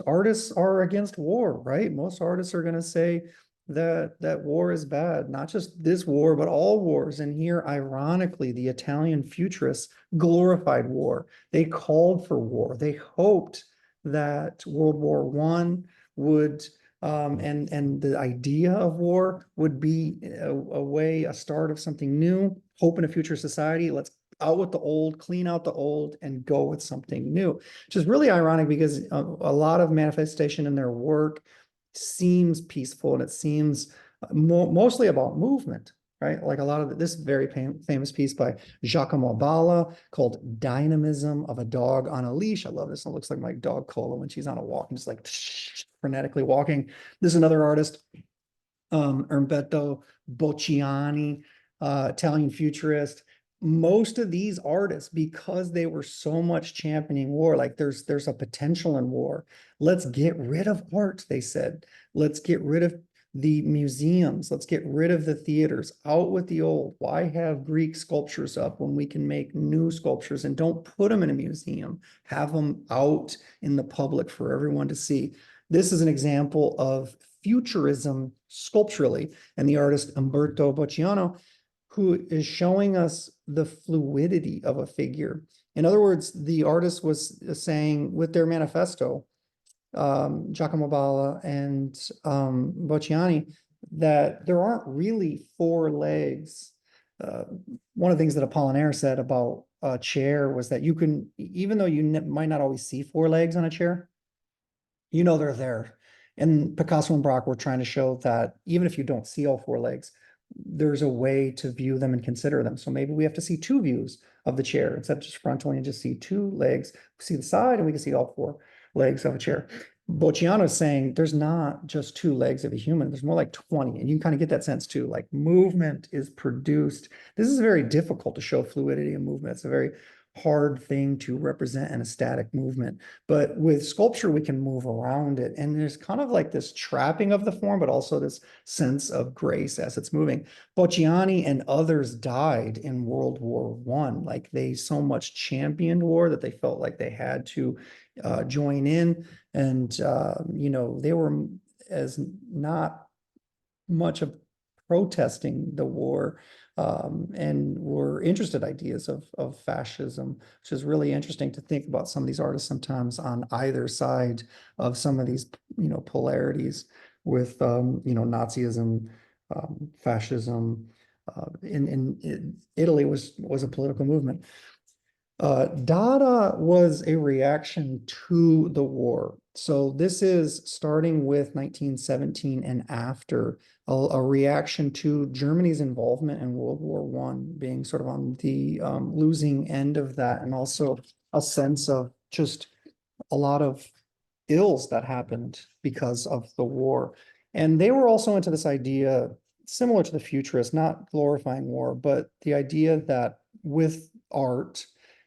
artists are against war, right? Most artists are going to say that war is bad, not just this war, but all wars. And here, ironically, the Italian futurists glorified war. They called for war. They hoped that World War I would and the idea of war would be a start of something new, hope in a future society. Let's out with the old, clean out the old, and go with something new, which is really ironic because a lot of manifestation in their work seems peaceful, and it seems mostly about movement, right? Like a lot of this very famous piece by Giacomo Balla called Dynamism of a Dog on a Leash. I love this. It looks like my dog Cola when she's on a walk and just like frenetically walking. This is another artist, Umberto Bocciani, Italian futurist. Most of these artists, because they were so much championing war, like there's a potential in war. Let's get rid of art, they said. Let's get rid of the museums. Let's get rid of the theaters. Out with the old. Why have Greek sculptures up when we can make new sculptures, and don't put them in a museum? Have them out in the public for everyone to see. This is an example of futurism sculpturally, and the artist Umberto Bocciano, who is showing us the fluidity of a figure. In other words, the artist was saying with their manifesto, Giacomo Balla and Bocciani, that there aren't really four legs. One of the things that Apollinaire said about a chair was that you can, even though you might not always see four legs on a chair, you know they're there. And Picasso and Braque were trying to show that even if you don't see all four legs, there's a way to view them and consider them. So maybe we have to see two views of the chair instead of just frontally and just see two legs. We see the side and we can see all four legs of a chair. Bocciano is saying there's not just two legs of a human, there's more like 20. And you kind of get that sense too, like movement is produced. This is very difficult to show fluidity and movement. It's a very hard thing to represent in a static movement. But with sculpture, we can move around it. And there's kind of like this trapping of the form, but also this sense of grace as it's moving. Bocciani and others died in World War One. Like they so much championed war that they felt like they had to join in. And, they were as not much of protesting the war, and were interested ideas of fascism, which is really interesting to think about some of these artists sometimes on either side of some of these, polarities with, Nazism, fascism. In Italy was a political movement. Dada was a reaction to the war. So this is starting with 1917 and after, a reaction to Germany's involvement in World War One, being sort of on the losing end of that, and also a sense of just a lot of ills that happened because of the war. And they were also into this idea, similar to the futurists, not glorifying war, but the idea that with art,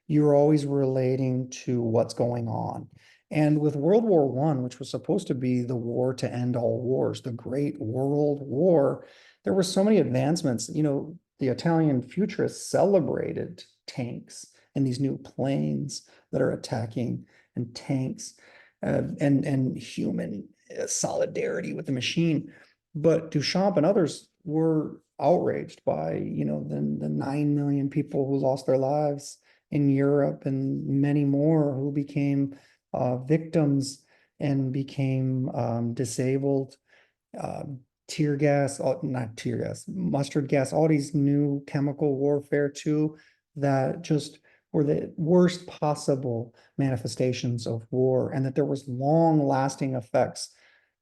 you're always relating to what's going on. And with World War One, which was supposed to be the war to end all wars, the Great World War, there were so many advancements. The Italian futurists celebrated tanks and these new planes that are attacking, and tanks, and human solidarity with the machine. But Duchamp and others were outraged by, the 9 million people who lost their lives in Europe, and many more who became victims and became disabled. Uh, Tear gas, not tear gas, mustard gas, all these new chemical warfare too, that just were the worst possible manifestations of war, and that there was long lasting effects.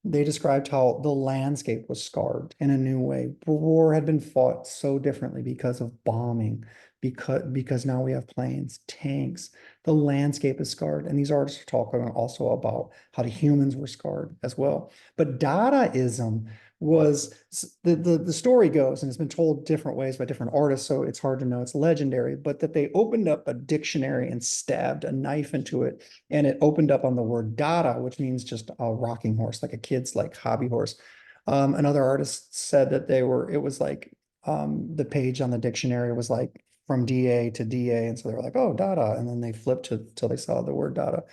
They described how the landscape was scarred in a new way. War had been fought so differently because of bombing, because now we have planes, tanks. The landscape is scarred, and these artists are talking also about how the humans were scarred as well. But Dadaism was, the story goes, and it's been told different ways by different artists, so it's hard to know. It's legendary, but that they opened up a dictionary and stabbed a knife into it, and it opened up on the word Dada, which means just a rocking horse, like a kid's like hobby horse. Another artist said that it was like, the page on the dictionary was like from DA to DA, and so they were like, oh, Dada, and then they flipped to till they saw the word Dada.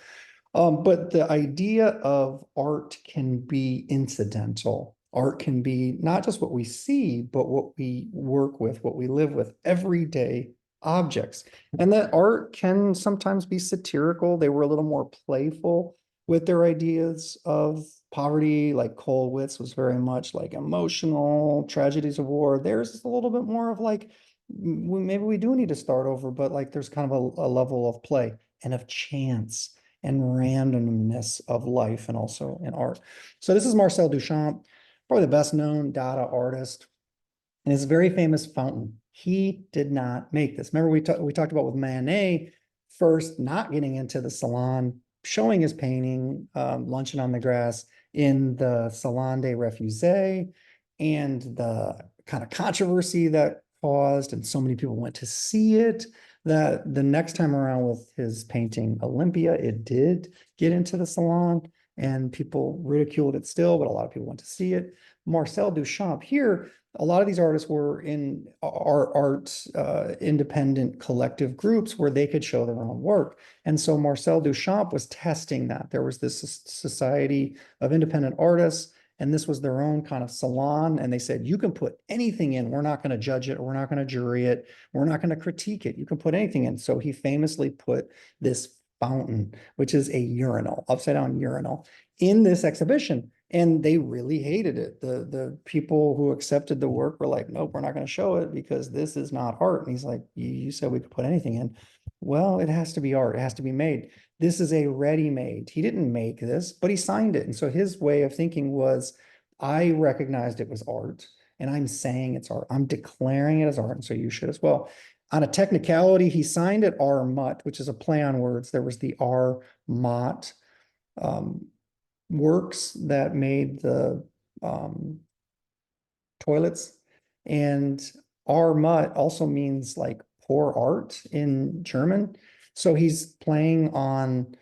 But the idea of art can be incidental. Art can be not just what we see, but what we work with, what we live with, everyday objects. And that art can sometimes be satirical. They were a little more playful with their ideas of poverty, like Kollwitz was very much like emotional tragedies of war. Theirs is a little bit more of like, maybe we do need to start over, but like there's kind of a level of play and of chance and randomness of life, and also in art. So this is Marcel Duchamp, probably the best known Dada artist, and his very famous fountain. He did not make this. Remember, we talked about with Manet first not getting into the salon, showing his painting, Luncheon on the Grass, in the Salon des Refugiés, and the kind of controversy that caused, and so many people went to see it, that the next time around with his painting Olympia, it did get into the salon, and people ridiculed it still, but a lot of people went to see it. Marcel Duchamp here, a lot of these artists were in art independent collective groups where they could show their own work. And so Marcel Duchamp was testing that. There was this society of independent artists, and this was their own kind of salon. And they said, you can put anything in. We're not going to judge it. We're not going to jury it. We're not going to critique it. You can put anything in. So he famously put this fountain, which is a urinal, upside down urinal, in this exhibition. And they really hated it. The people who accepted the work were like, nope, we're not going to show it because this is not art. And he's like, you said we could put anything in. Well, it has to be art. It has to be made. This is a ready-made. He didn't make this, but he signed it. And so his way of thinking was, I recognized it was art, and I'm saying it's art. I'm declaring it as art, and so you should as well. On a technicality, he signed it R. Mutt, which is a play on words. There was the R. Mott works that made the toilets, and R. Mutt also means like poor art in German. So he's playing on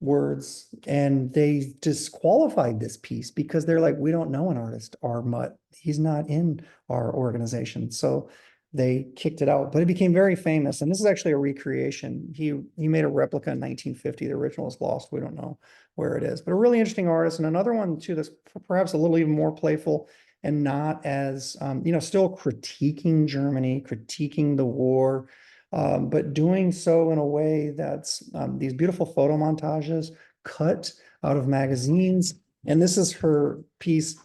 words, and they disqualified this piece because they're like, we don't know an artist, our mutt. He's not in our organization. So they kicked it out, but it became very famous. And this is actually a recreation. He made a replica in 1950. The original is lost. We don't know where it is, but a really interesting artist. And another one too that's perhaps a little even more playful and not as still critiquing Germany, critiquing the war, but doing so in a way that's these beautiful photo montages cut out of magazines. And this is her piece.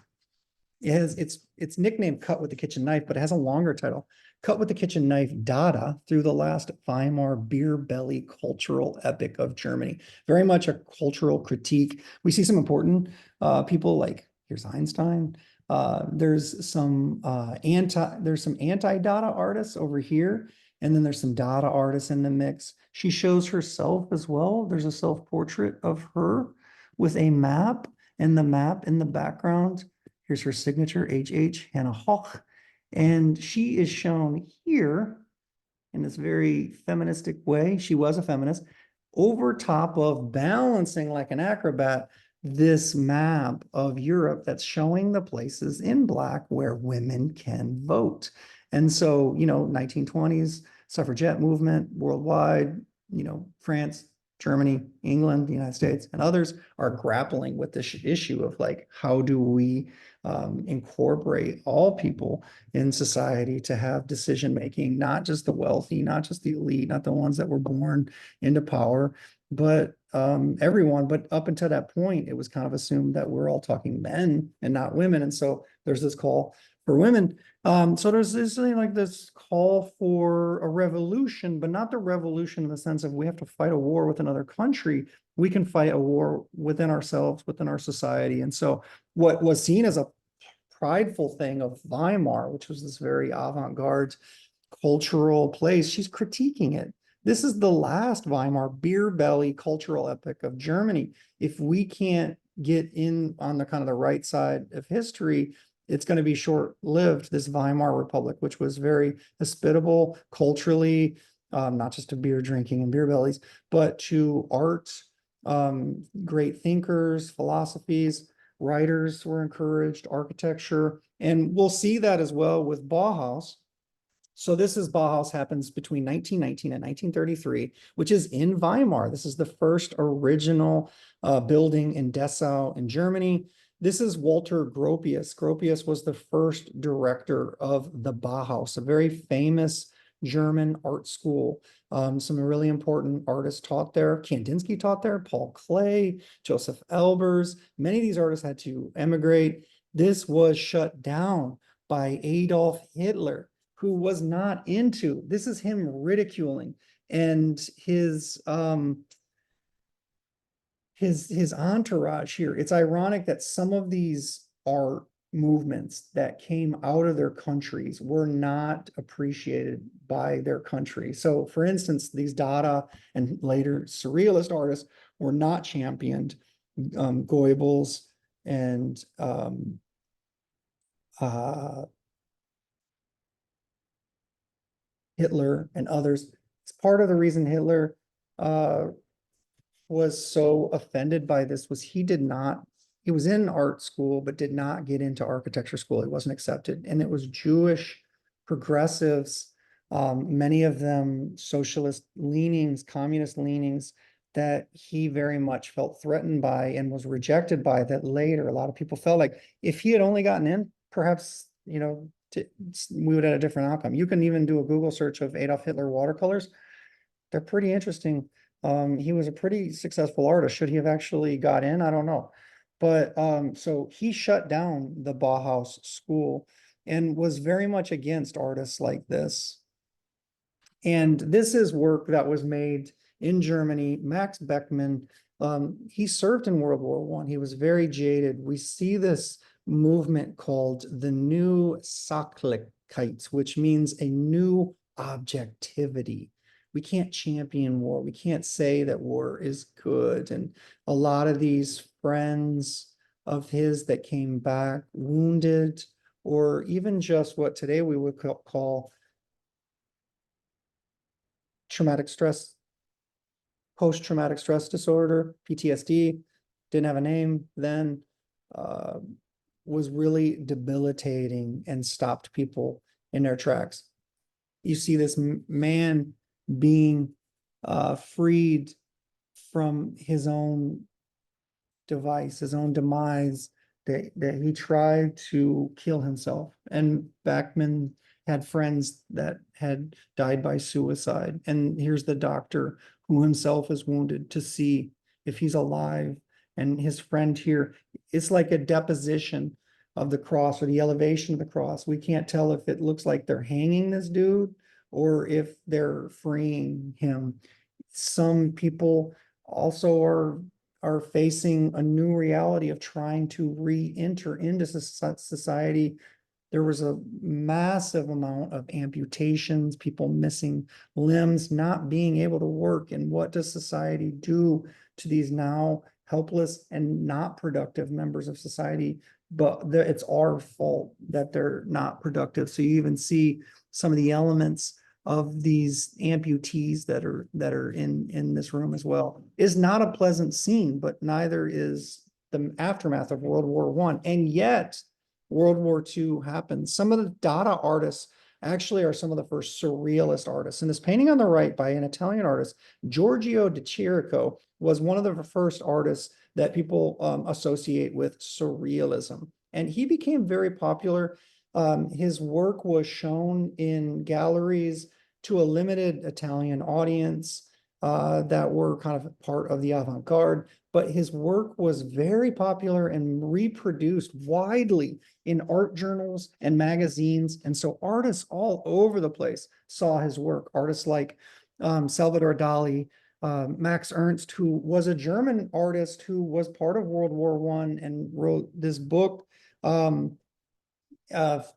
It's nicknamed Cut with the Kitchen Knife, but it has a longer title. Cut with the Kitchen Knife, Dada through the last Weimar beer belly cultural epic of Germany. Very much a cultural critique. We see some important people like here's Einstein. There's some anti-Dada artists over here, and then there's some Dada artists in the mix. She shows herself as well. There's a self-portrait of her with a map, and the map in the background. Here's her signature, H.H. Hannah Hoch. And she is shown here in this very feministic way. She was a feminist, over top of balancing like an acrobat, this map of Europe that's showing the places in black where women can vote. And so, 1920s suffragette movement worldwide, France, Germany, England, the United States, and others are grappling with this issue of like, how do we incorporate all people in society to have decision making, not just the wealthy, not just the elite, not the ones that were born into power, but everyone. But up until that point, it was kind of assumed that we're all talking men and not women. And so there's this call for women. So there's this like this call for a revolution, but not the revolution in the sense of we have to fight a war with another country. We can fight a war within ourselves, within our society. And so what was seen as a prideful thing of Weimar, which was this very avant-garde cultural place, she's critiquing it. This is the last Weimar beer belly cultural epic of Germany. If we can't get in on the kind of the right side of history, it's going to be short-lived, this Weimar Republic, which was very hospitable culturally, not just to beer drinking and beer bellies, but to art, great thinkers, philosophies, writers were encouraged, architecture, and we'll see that as well with Bauhaus. So this is Bauhaus happens between 1919 and 1933, which is in Weimar. This is the first original building in Dessau in Germany. This is Walter Gropius. Gropius was the first director of the Bauhaus, a very famous German art school. Some really important artists taught there. Kandinsky taught there, Paul Klee, Joseph Elbers. Many of these artists had to emigrate. This was shut down by Adolf Hitler, who was not into, this is him ridiculing, and his entourage here. It's ironic that some of these art movements that came out of their countries were not appreciated by their country. So for instance, these Dada and later Surrealist artists were not championed. Goebbels and Hitler and others. It's part of the reason Hitler was so offended by this was he was in art school, but did not get into architecture school. He wasn't accepted. And it was Jewish progressives, many of them socialist leanings, communist leanings, that he very much felt threatened by and was rejected by, that later a lot of people felt like if he had only gotten in, perhaps, we would have a different outcome. You can even do a Google search of Adolf Hitler watercolors. They're pretty interesting. He was a pretty successful artist. Should he have actually got in? I don't know. But so he shut down the Bauhaus school and was very much against artists like this. And this is work that was made in Germany. Max Beckmann, he served in World War I. He was very jaded. We see this movement called the New Sachlichkeit, which means a new objectivity. We can't champion war. We can't say that war is good. And a lot of these friends of his that came back wounded, or even just what today we would call traumatic stress post-traumatic stress disorder, PTSD, didn't have a name then, uh, was really debilitating and stopped people in their tracks. You see this man being freed from his own device, his own demise, that he tried to kill himself. And Backman had friends that had died by suicide. And here's the doctor who himself is wounded to see if he's alive. And his friend here, it's like a deposition of the cross or the elevation of the cross. We can't tell if it looks like they're hanging this dude or if they're freeing him. Some people also are facing a new reality of trying to re-enter into society. There was a massive amount of amputations, people missing limbs, not being able to work. And what does society do to these now helpless and not productive members of society? But it's our fault that they're not productive. So you even see some of the elements of these amputees that are in this room as well. Is not a pleasant scene, but neither is the aftermath of World War I. And yet World War II happens. Some of the Dada artists actually are some of the first surrealist artists. And this painting on the right by an Italian artist, Giorgio de Chirico, was one of the first artists that people associate with surrealism. And he became very popular. His work was shown in galleries to a limited Italian audience that were kind of part of the avant-garde, but his work was very popular and reproduced widely in art journals and magazines. And so artists all over the place saw his work. Artists like Salvador Dali, Max Ernst, who was a German artist who was part of World War I and wrote this book of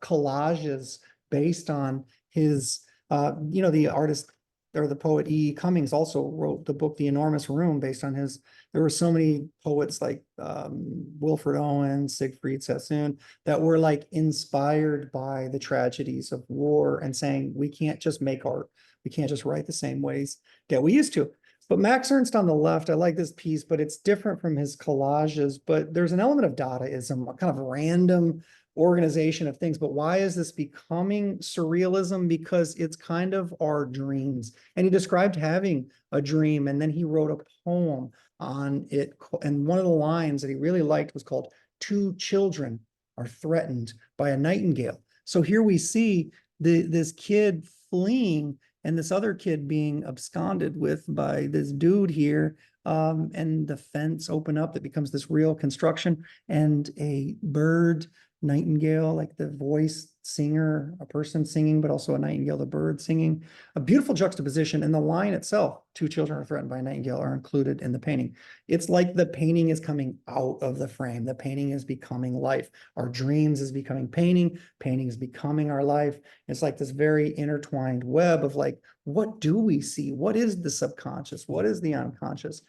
collages based on his, the artist or the poet E. Cummings also wrote the book The Enormous Room based on his. There were so many poets like Wilfred Owen, Siegfried Sassoon that were like inspired by the tragedies of war and saying, we can't just make art. We can't just write the same ways that we used to. But Max Ernst on the left, I like this piece, but it's different from his collages. But there's an element of Dadaism, a kind of random organization of things. But why is this becoming surrealism? Because it's kind of our dreams. And he described having a dream, and then he wrote a poem on it. And one of the lines that he really liked was called "Two children are threatened by a nightingale." So here we see this kid fleeing and this other kid being absconded with by this dude here. And the fence open up that becomes this real construction, and a bird, nightingale, like the voice singer, a person singing, but also a nightingale, the bird singing. A beautiful juxtaposition. And the line itself, two children are threatened by a nightingale, are included in the painting. It's like the painting is coming out of the frame. The painting is becoming life. Our dreams is becoming painting. Painting is becoming our life. It's like this very intertwined web of like, what do we see? What is the subconscious? What is the unconscious?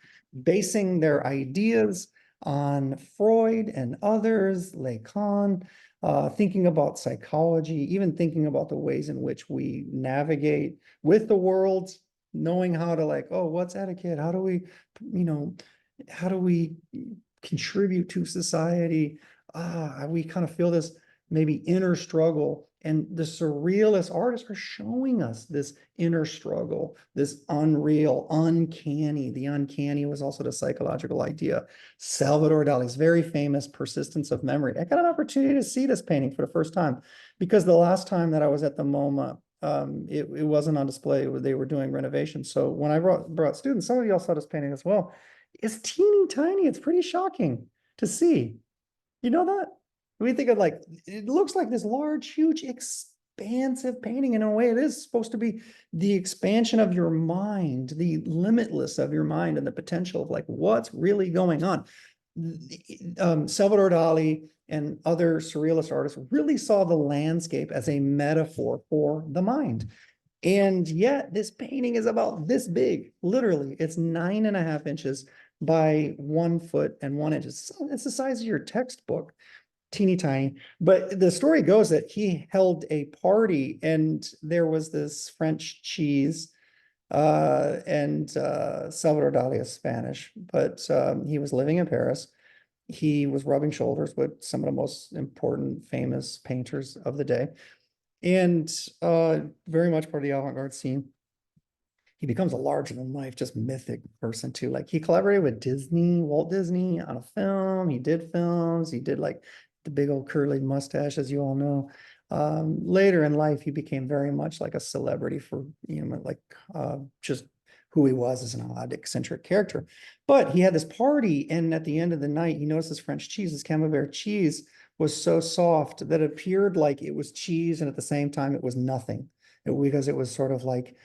Basing their ideas on Freud and others, Lacan, thinking about psychology, even thinking about the ways in which we navigate with the world, knowing how to like, oh, what's etiquette? How do we contribute to society? We kind of feel this maybe inner struggle. And the surrealist artists are showing us this inner struggle, this unreal, uncanny. The uncanny was also the psychological idea. Salvador Dali's very famous Persistence of Memory. I got an opportunity to see this painting for the first time because the last time that I was at the MoMA, it wasn't on display. They were doing renovations. So when I brought students, some of y'all saw this painting as well. It's teeny tiny. It's pretty shocking to see. You know that? We think of like, it looks like this large, huge, expansive painting. In a way, it is supposed to be the expansion of your mind, the limitless of your mind and the potential of like what's really going on. Salvador Dali and other surrealist artists really saw the landscape as a metaphor for the mind. And yet this painting is about this big, literally. It's 9.5 inches by 1 foot and 1 inch. It's the size of your textbook. Teeny tiny. But the story goes that he held a party and there was this French cheese And Salvador Dali is Spanish, but he was living in Paris. He was rubbing shoulders with some of the most important, famous painters of the day, and very much part of the avant-garde scene. He becomes a larger than life, just mythic person too. Like he collaborated with Disney, Walt Disney on a film. He did films. He did like the big old curly mustache, as you all know. Later in life, he became very much like a celebrity for, like just who he was as an odd, eccentric character. But he had this party, and at the end of the night, he noticed this French cheese, this Camembert cheese, was so soft that it appeared like it was cheese, and at the same time, it was nothing. Because it was sort of like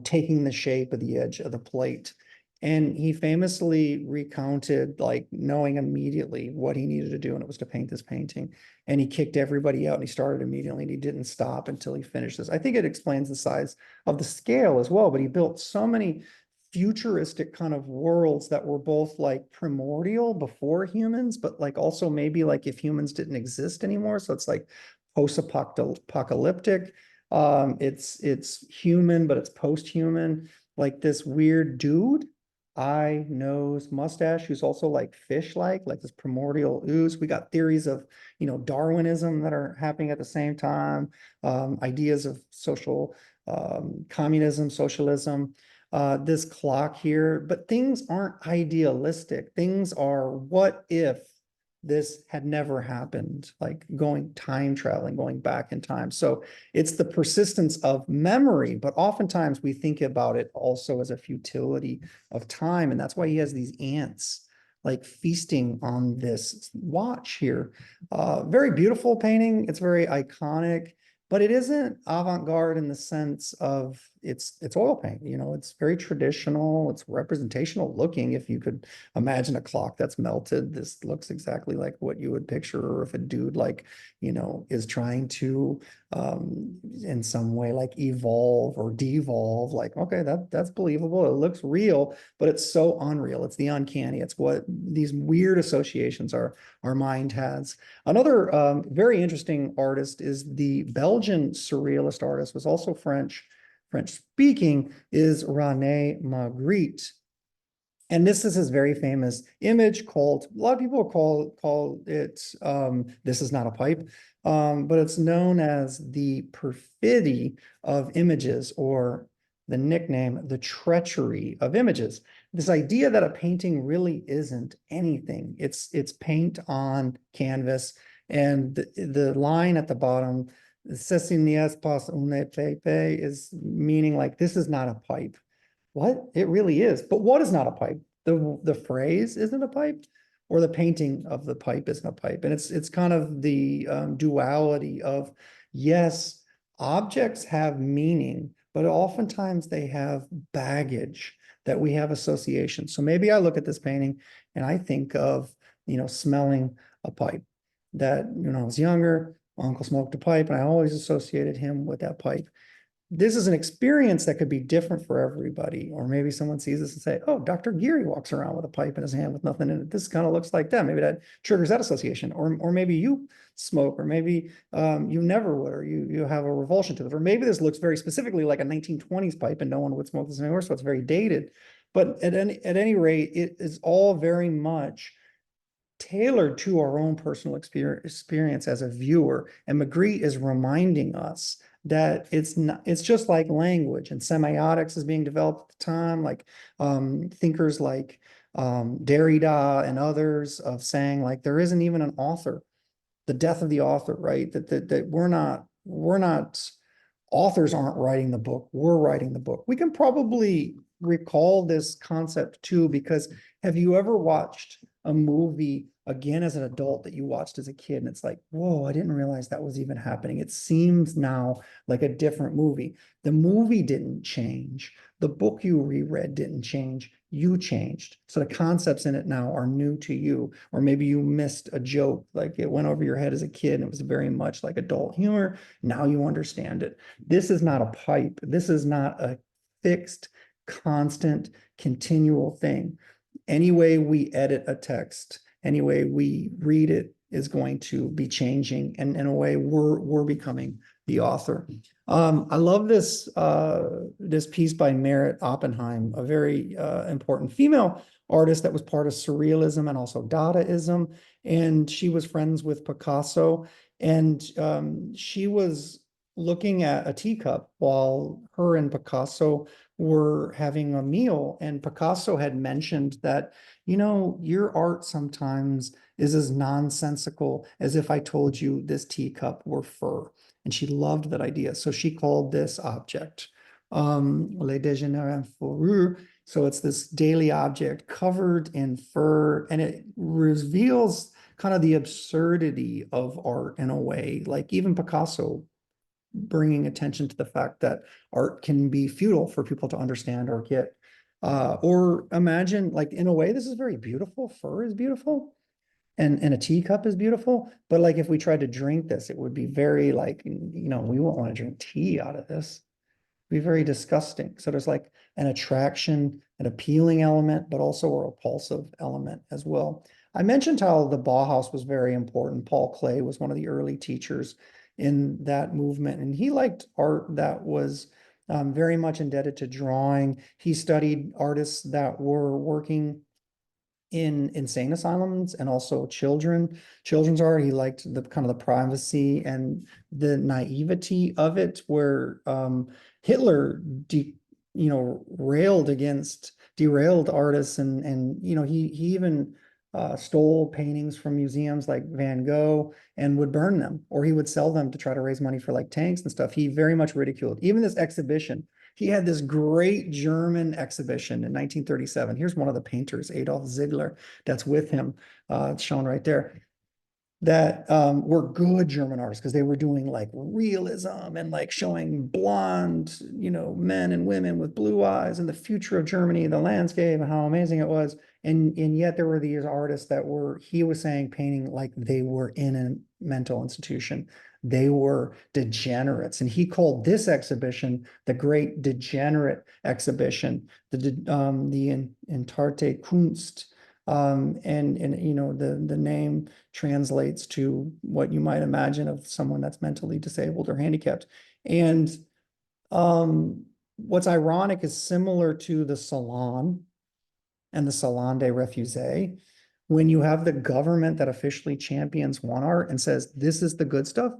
taking the shape of the edge of the plate. And he famously recounted like knowing immediately what he needed to do, and it was to paint this painting. And he kicked everybody out and he started immediately and he didn't stop until he finished this. I think it explains the size of the scale as well, but he built so many futuristic kind of worlds that were both like primordial before humans, but like also maybe like if humans didn't exist anymore. So it's like post-apocalyptic. It's human, but it's post-human. Like this weird dude, eye, nose, mustache, who's also like fish-like this primordial ooze. We got theories of, Darwinism that are happening at the same time, ideas of social communism, socialism, this clock here, but things aren't idealistic. Things are what if this had never happened, like going time traveling, going back in time. So it's the persistence of memory, but oftentimes we think about it also as a futility of time. And that's why he has these ants like feasting on this watch here. Very beautiful painting. It's very iconic, but it isn't avant-garde in the sense of it's oil paint. It's very traditional. It's representational looking. If you could imagine a clock that's melted, this looks exactly like what you would picture. Or if a dude like, is trying to in some way like evolve or devolve, like, okay, that's believable. It looks real, but it's so unreal. It's the uncanny. It's what these weird associations our mind has. Another very interesting artist is the Belgian surrealist artist, was also French speaking, is Rene Magritte. And this is his very famous image called, a lot of people call it, This Is Not a Pipe, but it's known as the perfidy of images, or the nickname, the treachery of images. This idea that a painting really isn't anything. It's paint on canvas, and the line at the bottom, "Ceci n'est pas une pipe," is meaning like this is not a pipe. What? It really is. But what is not a pipe? The phrase isn't a pipe, or the painting of the pipe isn't a pipe. And it's kind of the duality of, yes, objects have meaning, but oftentimes they have baggage, that we have associations. So maybe I look at this painting and I think of, smelling a pipe. That, when I was younger, my uncle smoked a pipe and I always associated him with that pipe. This is an experience that could be different for everybody. Or maybe someone sees this and say, oh, Dr. Geary walks around with a pipe in his hand with nothing in it. This kind of looks like that. Maybe that triggers that association. Or maybe you smoke, or maybe you never would, or you have a revulsion to it. Or maybe this looks very specifically like a 1920s pipe and no one would smoke this anymore, so it's very dated. But at any rate, it is all very much tailored to our own personal experience as a viewer. And Magritte is reminding us that it's just like language, and semiotics is being developed at the time, like thinkers like Derrida and others, of saying like there isn't even an author, the death of the author, right? That we're not authors aren't writing the book, we're writing the book. We can probably recall this concept too, because have you ever watched a movie again as an adult that you watched as a kid, and it's like, whoa, I didn't realize that was even happening. It seems now like a different movie. The movie didn't change. The book you reread didn't change. You changed. So the concepts in it now are new to you. Or maybe you missed a joke, like it went over your head as a kid and it was very much like adult humor. Now you understand it. This is not a pipe. This is not a fixed, constant, continual thing. Any way we edit a text, any way we read it, is going to be changing, and in a way, we're becoming the author. I love this piece by Merritt Oppenheim, a very important female artist that was part of Surrealism and also Dadaism, and she was friends with Picasso, and she was looking at a teacup while her and Picasso were having a meal, and Picasso had mentioned that, your art sometimes is as nonsensical as if I told you this teacup were fur. And she loved that idea. So she called this object Les Déjeuners en Fourrure. So it's this daily object covered in fur, and it reveals kind of the absurdity of art in a way. Like even Picasso bringing attention to the fact that art can be futile for people to understand or get. Or imagine, like, in a way, this is very beautiful. Fur is beautiful, and a teacup is beautiful. But like, if we tried to drink this, it would be very like, we won't want to drink tea out of this. It'd be very disgusting. So there's like an attraction, an appealing element, but also a repulsive element as well. I mentioned how the Bauhaus was very important. Paul Klee was one of the early teachers in that movement, and he liked art that was very much indebted to drawing. He studied artists that were working in insane asylums and also children's art. He liked the kind of the privacy and the naivety of it, where Hitler derailed artists, and he even stole paintings from museums like Van Gogh and would burn them, or he would sell them to try to raise money for like tanks and stuff. He very much ridiculed even this exhibition. He had this great German exhibition in 1937. Here's one of the painters, Adolf Ziegler, that's with him. It's shown right there, that were good German artists, because they were doing like realism and like showing blonde, men and women with blue eyes and the future of Germany, the landscape, and how amazing it was. And yet there were these artists that were, he was saying, painting like they were in a mental institution. They were degenerates. And he called this exhibition the Great Degenerate Exhibition, the Entarte Kunst. And the name translates to what you might imagine of someone that's mentally disabled or handicapped. And what's ironic is, similar to the Salon and the Salon des Refugiés, when you have the government that officially champions one art and says, this is the good stuff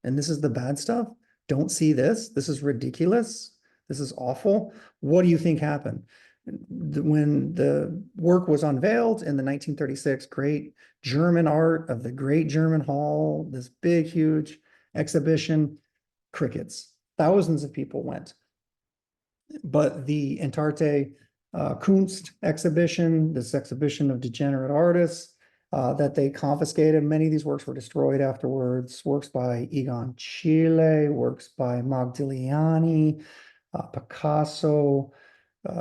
and this is the bad stuff, don't see this, this is ridiculous, this is awful, what do you think happened? When the work was unveiled in the 1936 Great German Art of the Great German Hall, this big, huge exhibition, crickets. Thousands of people went. But the Entarte Kunst exhibition, this exhibition of degenerate artists that they confiscated, many of these works were destroyed afterwards. Works by Egon Schiele, works by Modigliani, Picasso,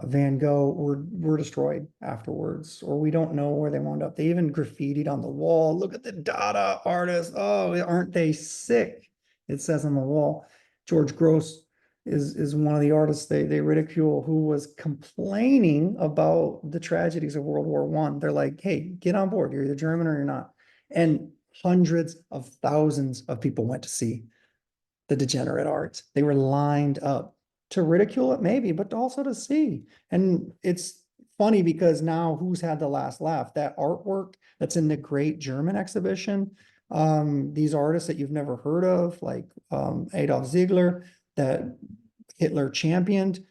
Van Gogh were destroyed afterwards, or we don't know where they wound up. They even graffitied on the wall. Look at the Dada artists. Oh, aren't they sick? It says on the wall. George Gross is one of the artists they ridicule, who was complaining about the tragedies of World War I. They're like, hey, get on board. You're either German or you're not. And hundreds of thousands of people went to see the degenerate art. They were lined up to ridicule it, maybe, but also to see. And it's funny because now, who's had the last laugh? That artwork that's in the Great German Exhibition, these artists that you've never heard of, like Adolf Ziegler, that Hitler championed,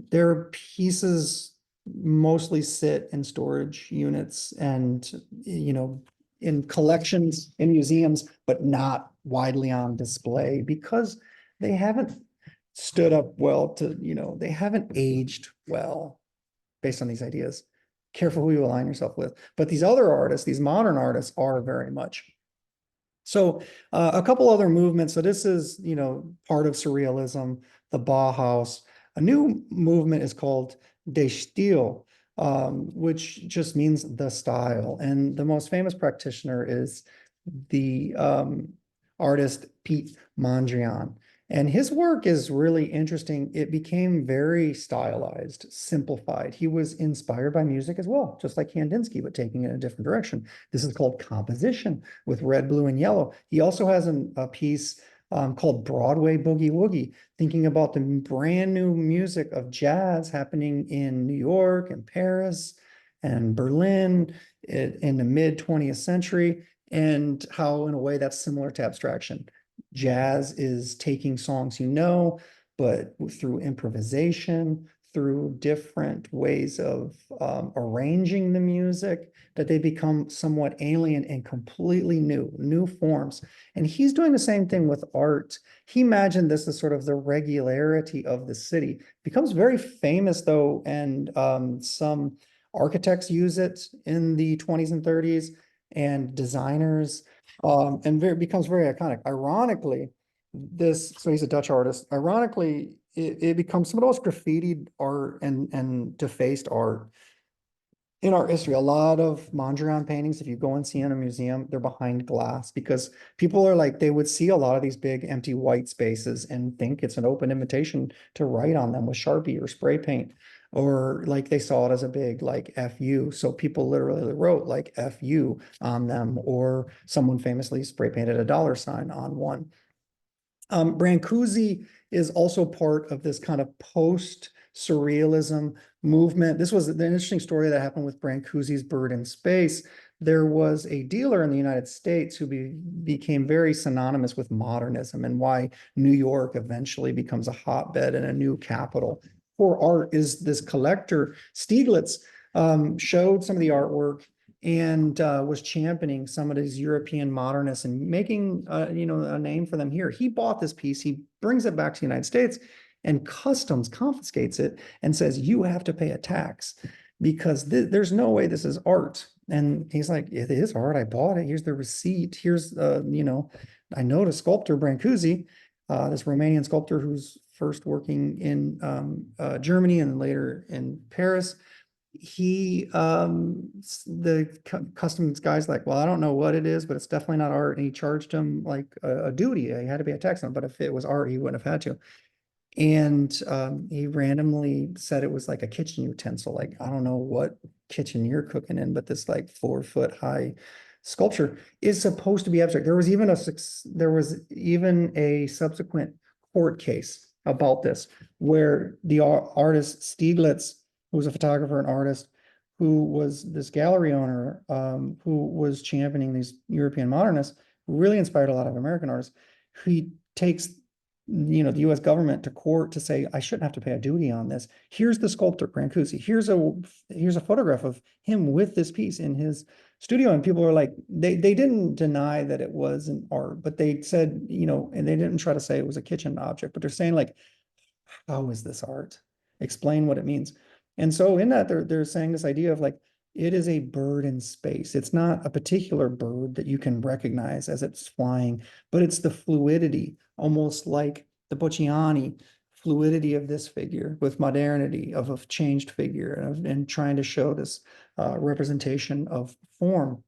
their pieces mostly sit in storage units and, in collections in museums, but not widely on display, because they haven't stood up well to, they haven't aged well based on these ideas. Careful who you align yourself with. But these other artists, these modern artists, are very much. So a couple other movements. So this is, part of Surrealism, the Bauhaus. A new movement is called Der Stil, which just means the style. And the most famous practitioner is the artist Pete Mondrian. And his work is really interesting. It became very stylized, simplified. He was inspired by music as well, just like Kandinsky, but taking it in a different direction. This is called composition with red, blue, and yellow. He also has a piece called Broadway Boogie Woogie, thinking about the brand new music of jazz happening in New York and Paris and Berlin in the mid 20th century, and how, in a way, that's similar to abstraction. Jazz is taking songs but through improvisation, through different ways of arranging the music, that they become somewhat alien and completely new forms. And he's doing the same thing with art. He imagined this as sort of the regularity of the city. Becomes very famous though, and some architects use it in the 20s and 30s, and designers, and becomes very iconic. Ironically, so he's a Dutch artist. Ironically, it becomes some of the most graffitied art and defaced art in art history. A lot of Mondrian paintings, if you go and see in a museum, they're behind glass because people are like, they would see a lot of these big empty white spaces and think it's an open invitation to write on them with Sharpie or spray paint. Or like they saw it as a big like FU. So people literally wrote like FU on them, or someone famously spray painted a dollar sign on one. Brancusi is also part of this kind of post-surrealism movement. This was an interesting story that happened with Brancusi's Bird in Space. There was a dealer in the United States who became very synonymous with modernism, and why New York eventually becomes a hotbed and a new capital for art is this collector. Stieglitz showed some of the artwork and was championing some of these European modernists and making a name for them here. He bought this piece, he brings it back to the United States, and customs confiscates it and says, you have to pay a tax because there's no way this is art. And he's like, it is art, I bought it, here's the receipt, here's I know the sculptor Brancusi, this Romanian sculptor who's first working in Germany and later in Paris. The customs guy's like, well, I don't know what it is, but it's definitely not art. And he charged him like a duty. He had to pay a tax on it, but if it was art, he wouldn't have had to. And he randomly said it was like a kitchen utensil. Like, I don't know what kitchen you're cooking in, but this like 4 foot high sculpture is supposed to be abstract. There was even a subsequent court case about this where the artist Stieglitz, who was a photographer and artist, who was this gallery owner, who was championing these European modernists, who really inspired a lot of American artists. He takes the US government to court to say, I shouldn't have to pay a duty on this. Here's the sculptor Brancusi. Here's a photograph of him with this piece in his studio. And people are like, they didn't deny that it was an art, but they said, and they didn't try to say it was a kitchen object, but they're saying like, how is this art? Explain what it means. And so in that, they're saying this idea of like, it is a bird in space. It's not a particular bird that you can recognize as it's flying, but it's the fluidity, almost like the Bocciani fluidity of this figure with modernity of a changed figure, and trying to show this representation of form.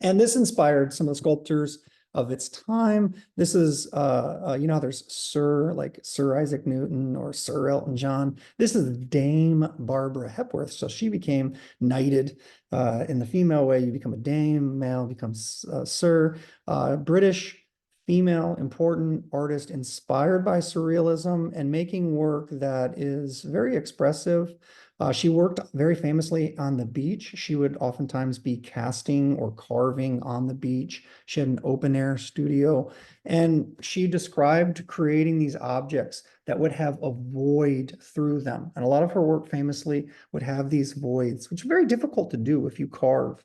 And this inspired some of the sculptors of its time. This is, there's Sir Isaac Newton or Sir Elton John. This is Dame Barbara Hepworth. So she became knighted in the female way. You become a dame, male becomes Sir. British female important artist inspired by surrealism and making work that is very expressive. She worked very famously on the beach. She would oftentimes be casting or carving on the beach. She had an open air studio, and she described creating these objects that would have a void through them. And a lot of her work famously would have these voids, which are very difficult to do if you carve.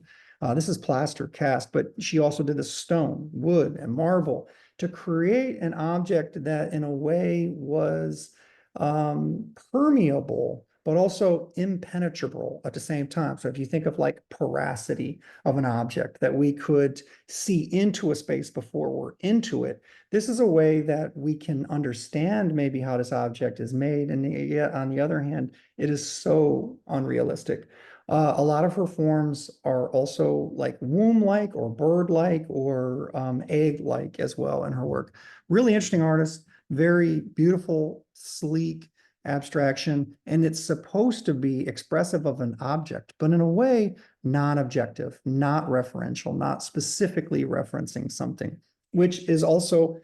This is plaster cast, but she also did the stone, wood, and marble to create an object that in a way was permeable, but also impenetrable at the same time. So if you think of like porosity of an object that we could see into a space before we're into it, this is a way that we can understand maybe how this object is made. And yet, on the other hand, it is so unrealistic. A lot of her forms are also like womb-like or bird-like or egg-like as well in her work. Really interesting artist. very beautiful, sleek abstraction, and it's supposed to be expressive of an object, but in a way, non-objective, not referential, not specifically referencing something, which is also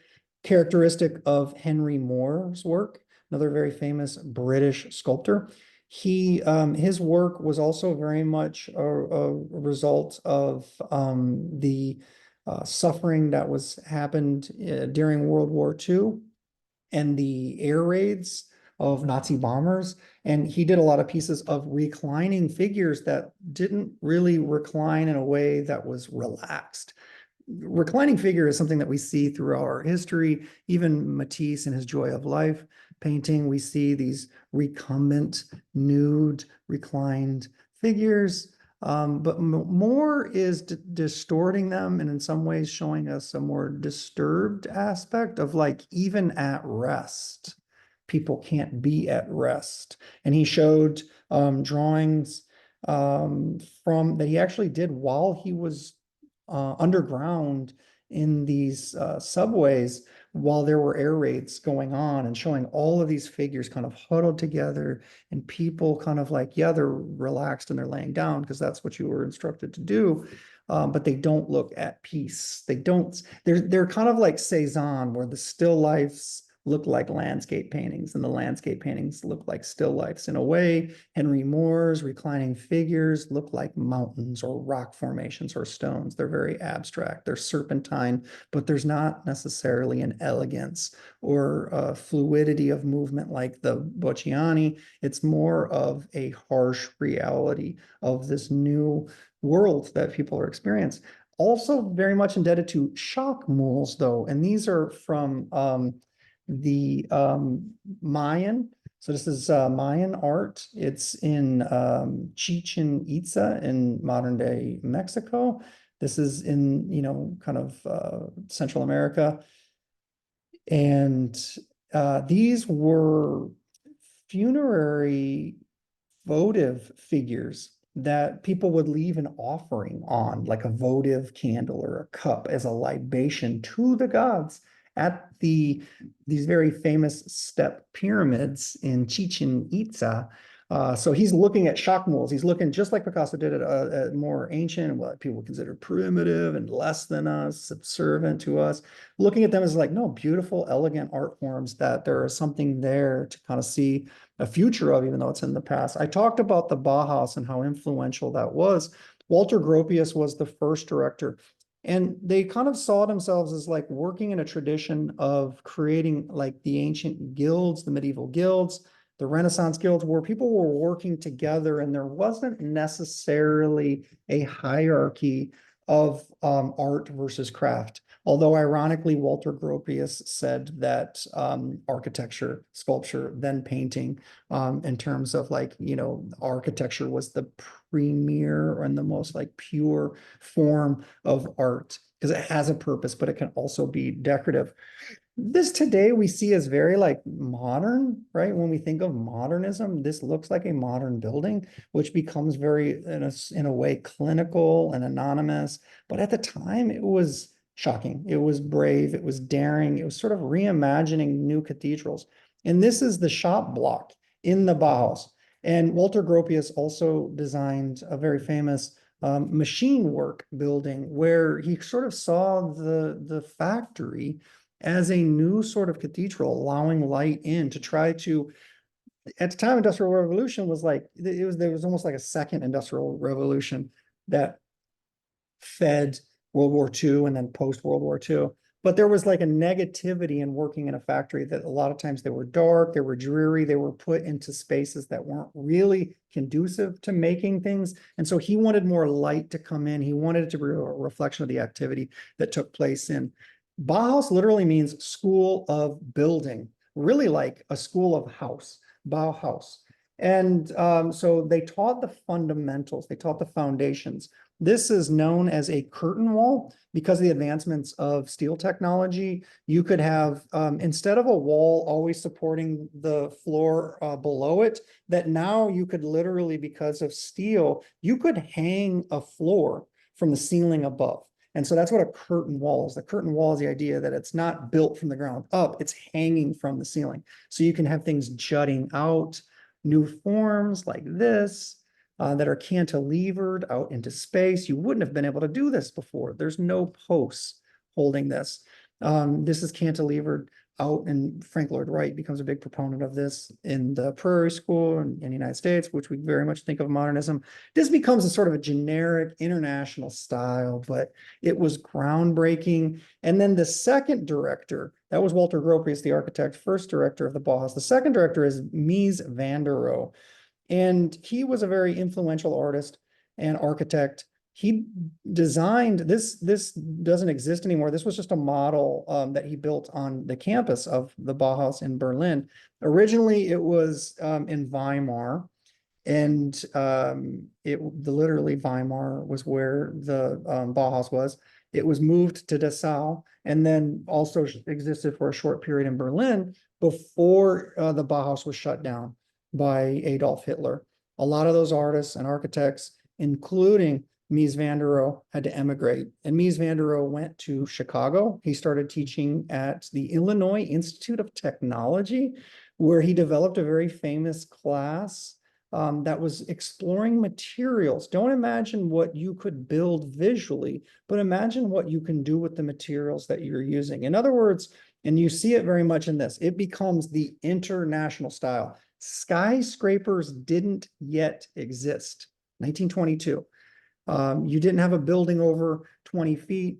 characteristic of Henry Moore's work, another very famous British sculptor. His work was also very much a result of the suffering that was happened during World War II and the air raids of Nazi bombers. And he did a lot of pieces of reclining figures that didn't really recline in a way that was relaxed. Reclining figure is something that we see throughout our history. Even Matisse in his Joy of Life painting, we see these recumbent, nude, reclined figures. But more is distorting them and in some ways showing us a more disturbed aspect of like even at rest, people can't be at rest. And he showed drawings from that he actually did while he was underground in these subways while there were air raids going on, and showing all of these figures kind of huddled together and people kind of like, yeah, they're relaxed and they're laying down because that's what you were instructed to do. But they don't look at peace. They're kind of like Cezanne, where the still lifes look like landscape paintings and the landscape paintings look like still lifes. In a way, Henry Moore's reclining figures look like mountains or rock formations or stones. They're very abstract. They're serpentine, but there's not necessarily an elegance or a fluidity of movement like the Bocciani. It's more of a harsh reality of this new world that people are experiencing. Also very much indebted to shock mules, though, and these are from the Mayan. So this is Mayan art. It's in Chichen Itza in modern day Mexico. This is in, kind of Central America. And these were funerary votive figures that people would leave an offering on, like a votive candle or a cup as a libation to the gods at these very famous step pyramids in Chichen Itza. So he's looking at shock mules. He's looking just like Picasso did at more ancient, what people consider primitive and less than us, subservient to us. Looking at them as like, no, beautiful, elegant art forms that there is something there to kind of see a future of, even though it's in the past. I talked about the Bauhaus and how influential that was. Walter Gropius was the first director, and they kind of saw themselves as like working in a tradition of creating like the ancient guilds, the medieval guilds, the Renaissance guilds, where people were working together and there wasn't necessarily a hierarchy of art versus craft. Although ironically, Walter Gropius said that architecture, sculpture, then painting, in terms of like, architecture was the premier and the most like pure form of art because it has a purpose, but it can also be decorative. This today we see as very like modern, right? When we think of modernism, this looks like a modern building, which becomes very, in a way, clinical and anonymous. But at the time, it was shocking. It was brave. It was daring. It was sort of reimagining new cathedrals. And this is the shop block in the Bauhaus. And Walter Gropius also designed a very famous machine work building where he sort of saw the factory as a new sort of cathedral, allowing light in to try to, at the time, Industrial Revolution was like, there was almost like a second Industrial Revolution that fed World War II and then post World War II. But there was like a negativity in working in a factory that a lot of times they were dark, they were dreary, they were put into spaces that weren't really conducive to making things. And so he wanted more light to come in. He wanted it to be a reflection of the activity that took place in. Bauhaus literally means school of building, really like a school of house, Bauhaus. And so they taught the fundamentals, they taught the foundations. This is known as a curtain wall because of the advancements of steel technology. You could have, instead of a wall always supporting the floor below it, that now you could literally, because of steel, you could hang a floor from the ceiling above. And so that's what a curtain wall is. The curtain wall is the idea that it's not built from the ground up, it's hanging from the ceiling. So you can have things jutting out, new forms like this, that are cantilevered out into space. You wouldn't have been able to do this before. There's no posts holding this. This is cantilevered out, and Frank Lloyd Wright becomes a big proponent of this in the Prairie School in the United States, which we very much think of modernism. This becomes a sort of a generic international style, but it was groundbreaking. And then the second director, that was Walter Gropius, the architect, first director of the Bauhaus. The second director is Mies van der Rohe. And he was a very influential artist and architect. He designed this. This doesn't exist anymore. This was just a model that he built on the campus of the Bauhaus in Berlin. Originally, it was in Weimar, and literally Weimar was where the Bauhaus was. It was moved to Dessau, and then also existed for a short period in Berlin before the Bauhaus was shut down by Adolf Hitler. A lot of those artists and architects, including Mies van der Rohe, had to emigrate. And Mies van der Rohe went to Chicago. He started teaching at the Illinois Institute of Technology, where he developed a very famous class that was exploring materials. Don't imagine what you could build visually, but imagine what you can do with the materials that you're using. In other words, and you see it very much in this, it becomes the international style. Skyscrapers didn't yet exist. 1922. You didn't have a building over 20 feet.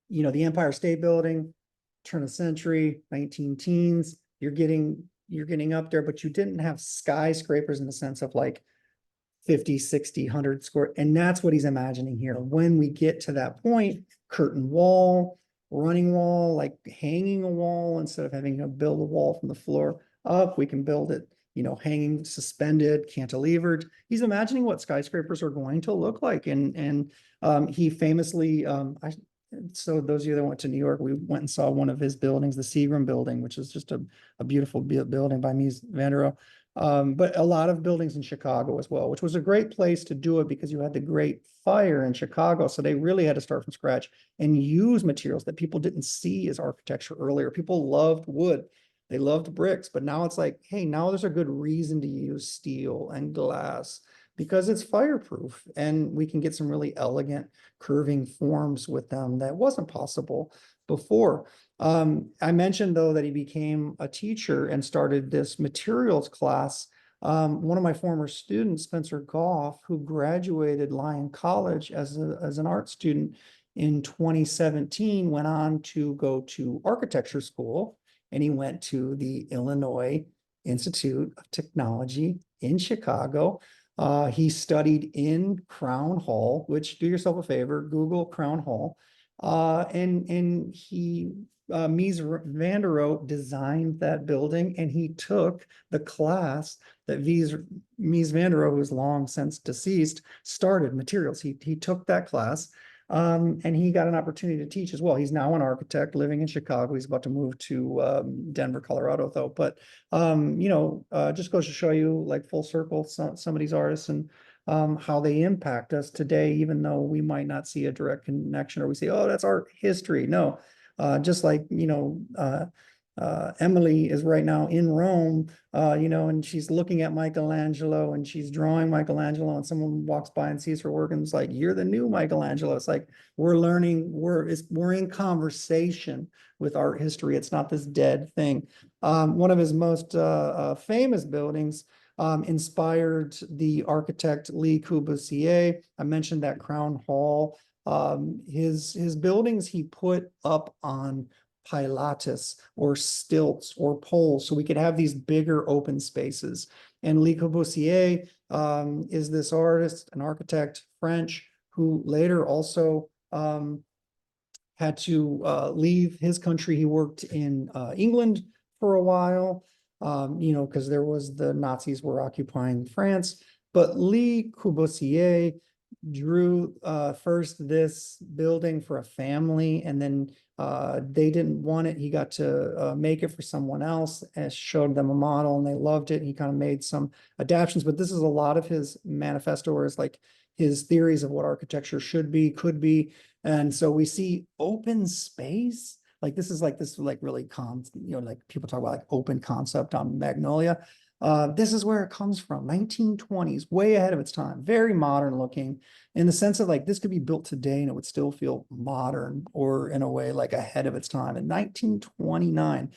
You know, the Empire State Building, turn of century, 19 teens, you're getting up there, but you didn't have skyscrapers in the sense of like 50, 60, 100 square. And that's what he's imagining here. When we get to that point, curtain wall, running wall, like hanging a wall, instead of having to build a wall from the floor up, we can build it, you know, hanging, suspended, cantilevered. He's imagining what skyscrapers are going to look like. And he famously, so those of you that went to New York, we went and saw one of his buildings, the Seagram building, which is just a beautiful building by Mies van der Rohe. But a lot of buildings in Chicago as well, which was a great place to do it because you had the Great Fire in Chicago. So they really had to start from scratch and use materials that people didn't see as architecture earlier. People loved wood. They loved bricks, but now it's like, hey, now there's a good reason to use steel and glass because it's fireproof and we can get some really elegant curving forms with them that wasn't possible before. I mentioned though that he became a teacher and started this materials class. One of my former students, Spencer Goff, who graduated Lyon College as an art student in 2017, went on to go to architecture school, and he went to the Illinois Institute of Technology in Chicago. He studied in Crown Hall, which, do yourself a favor, Google Crown Hall. And he, Mies van der Rohe, designed that building, and he took the class that Mies van der Rohe, who is long since deceased, started materials. He took that class. And he got an opportunity to teach as well. He's now an architect living in Chicago. He's about to move to Denver, Colorado, though. But just goes to show you, like, full circle, some of these artists and how they impact us today, even though we might not see a direct connection, or we say, oh, that's art history. No, just like, Emily is right now in Rome, and she's looking at Michelangelo and she's drawing Michelangelo, and someone walks by and sees her work and it's like, you're the new Michelangelo. It's like, we're learning, we're in conversation with art history. It's not this dead thing. One of his most famous buildings inspired the architect Le Corbusier. I mentioned that Crown Hall. His buildings he put up on pilatus or stilts or poles, so we could have these bigger open spaces. And Le Corbusier is this artist, an architect, French, who later also had to leave his country. He worked in England for a while, because there was the Nazis were occupying France. But Le Corbusier drew first this building for a family, and then they didn't want it. He got to make it for someone else and showed them a model, and they loved it. He kind of made some adaptations, but this is a lot of his manifesto, where it's like, his theories of what architecture should be, could be. And so we see open space. Like this is like really like people talk about like open concept on Magnolia. This is where it comes from, 1920s, way ahead of its time, very modern looking in the sense of like this could be built today and it would still feel modern or in a way like ahead of its time. In 1929,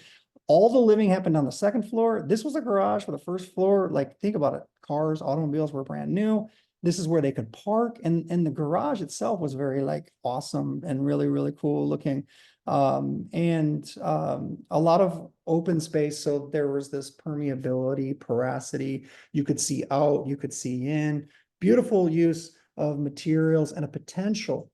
all the living happened on the second floor. This was a garage for the first floor. Like, think about it. Cars, automobiles were brand new. This is where they could park. And the garage itself was very like awesome and really, really cool looking. A lot of open space. So there was this permeability, porosity. You could see out, you could see in. Beautiful use of materials and a potential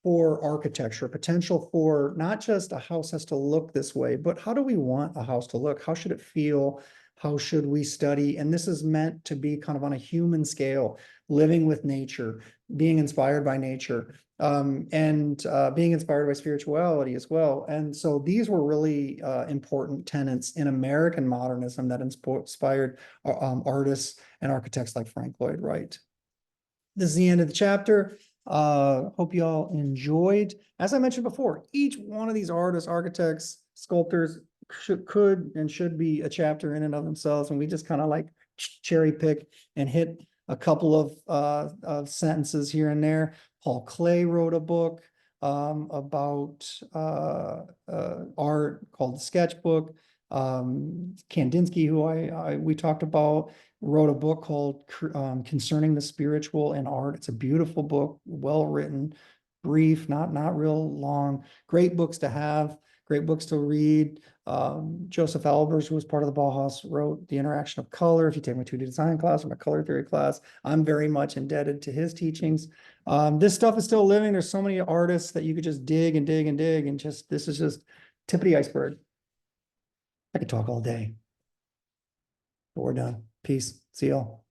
for architecture, potential for not just a house has to look this way, but how do we want a house to look? How should it feel? How should we study? And this is meant to be kind of on a human scale, living with nature, being inspired by nature, and being inspired by spirituality as well. And so these were really important tenets in American modernism that inspired artists and architects like Frank Lloyd Wright. This is the end of the chapter. Hope you all enjoyed. As I mentioned before, each one of these artists, architects, sculptors could and should be a chapter in and of themselves. And we just kind of like cherry pick and hit a couple of sentences here and there. Paul Klee wrote a book about art called The Sketchbook. Kandinsky, who we talked about, wrote a book called Concerning the Spiritual and Art. It's a beautiful book, well written, brief, not real long. Great books to have, great books to read. Joseph Albers, who was part of the Bauhaus, wrote The Interaction of Color. If you take my 2D design class or my color theory class, I'm very much indebted to his teachings. This stuff is still living. There's so many artists that you could just dig and dig and dig, and just this is just tip of the iceberg. I could talk all day, but we're done. Peace. See y'all.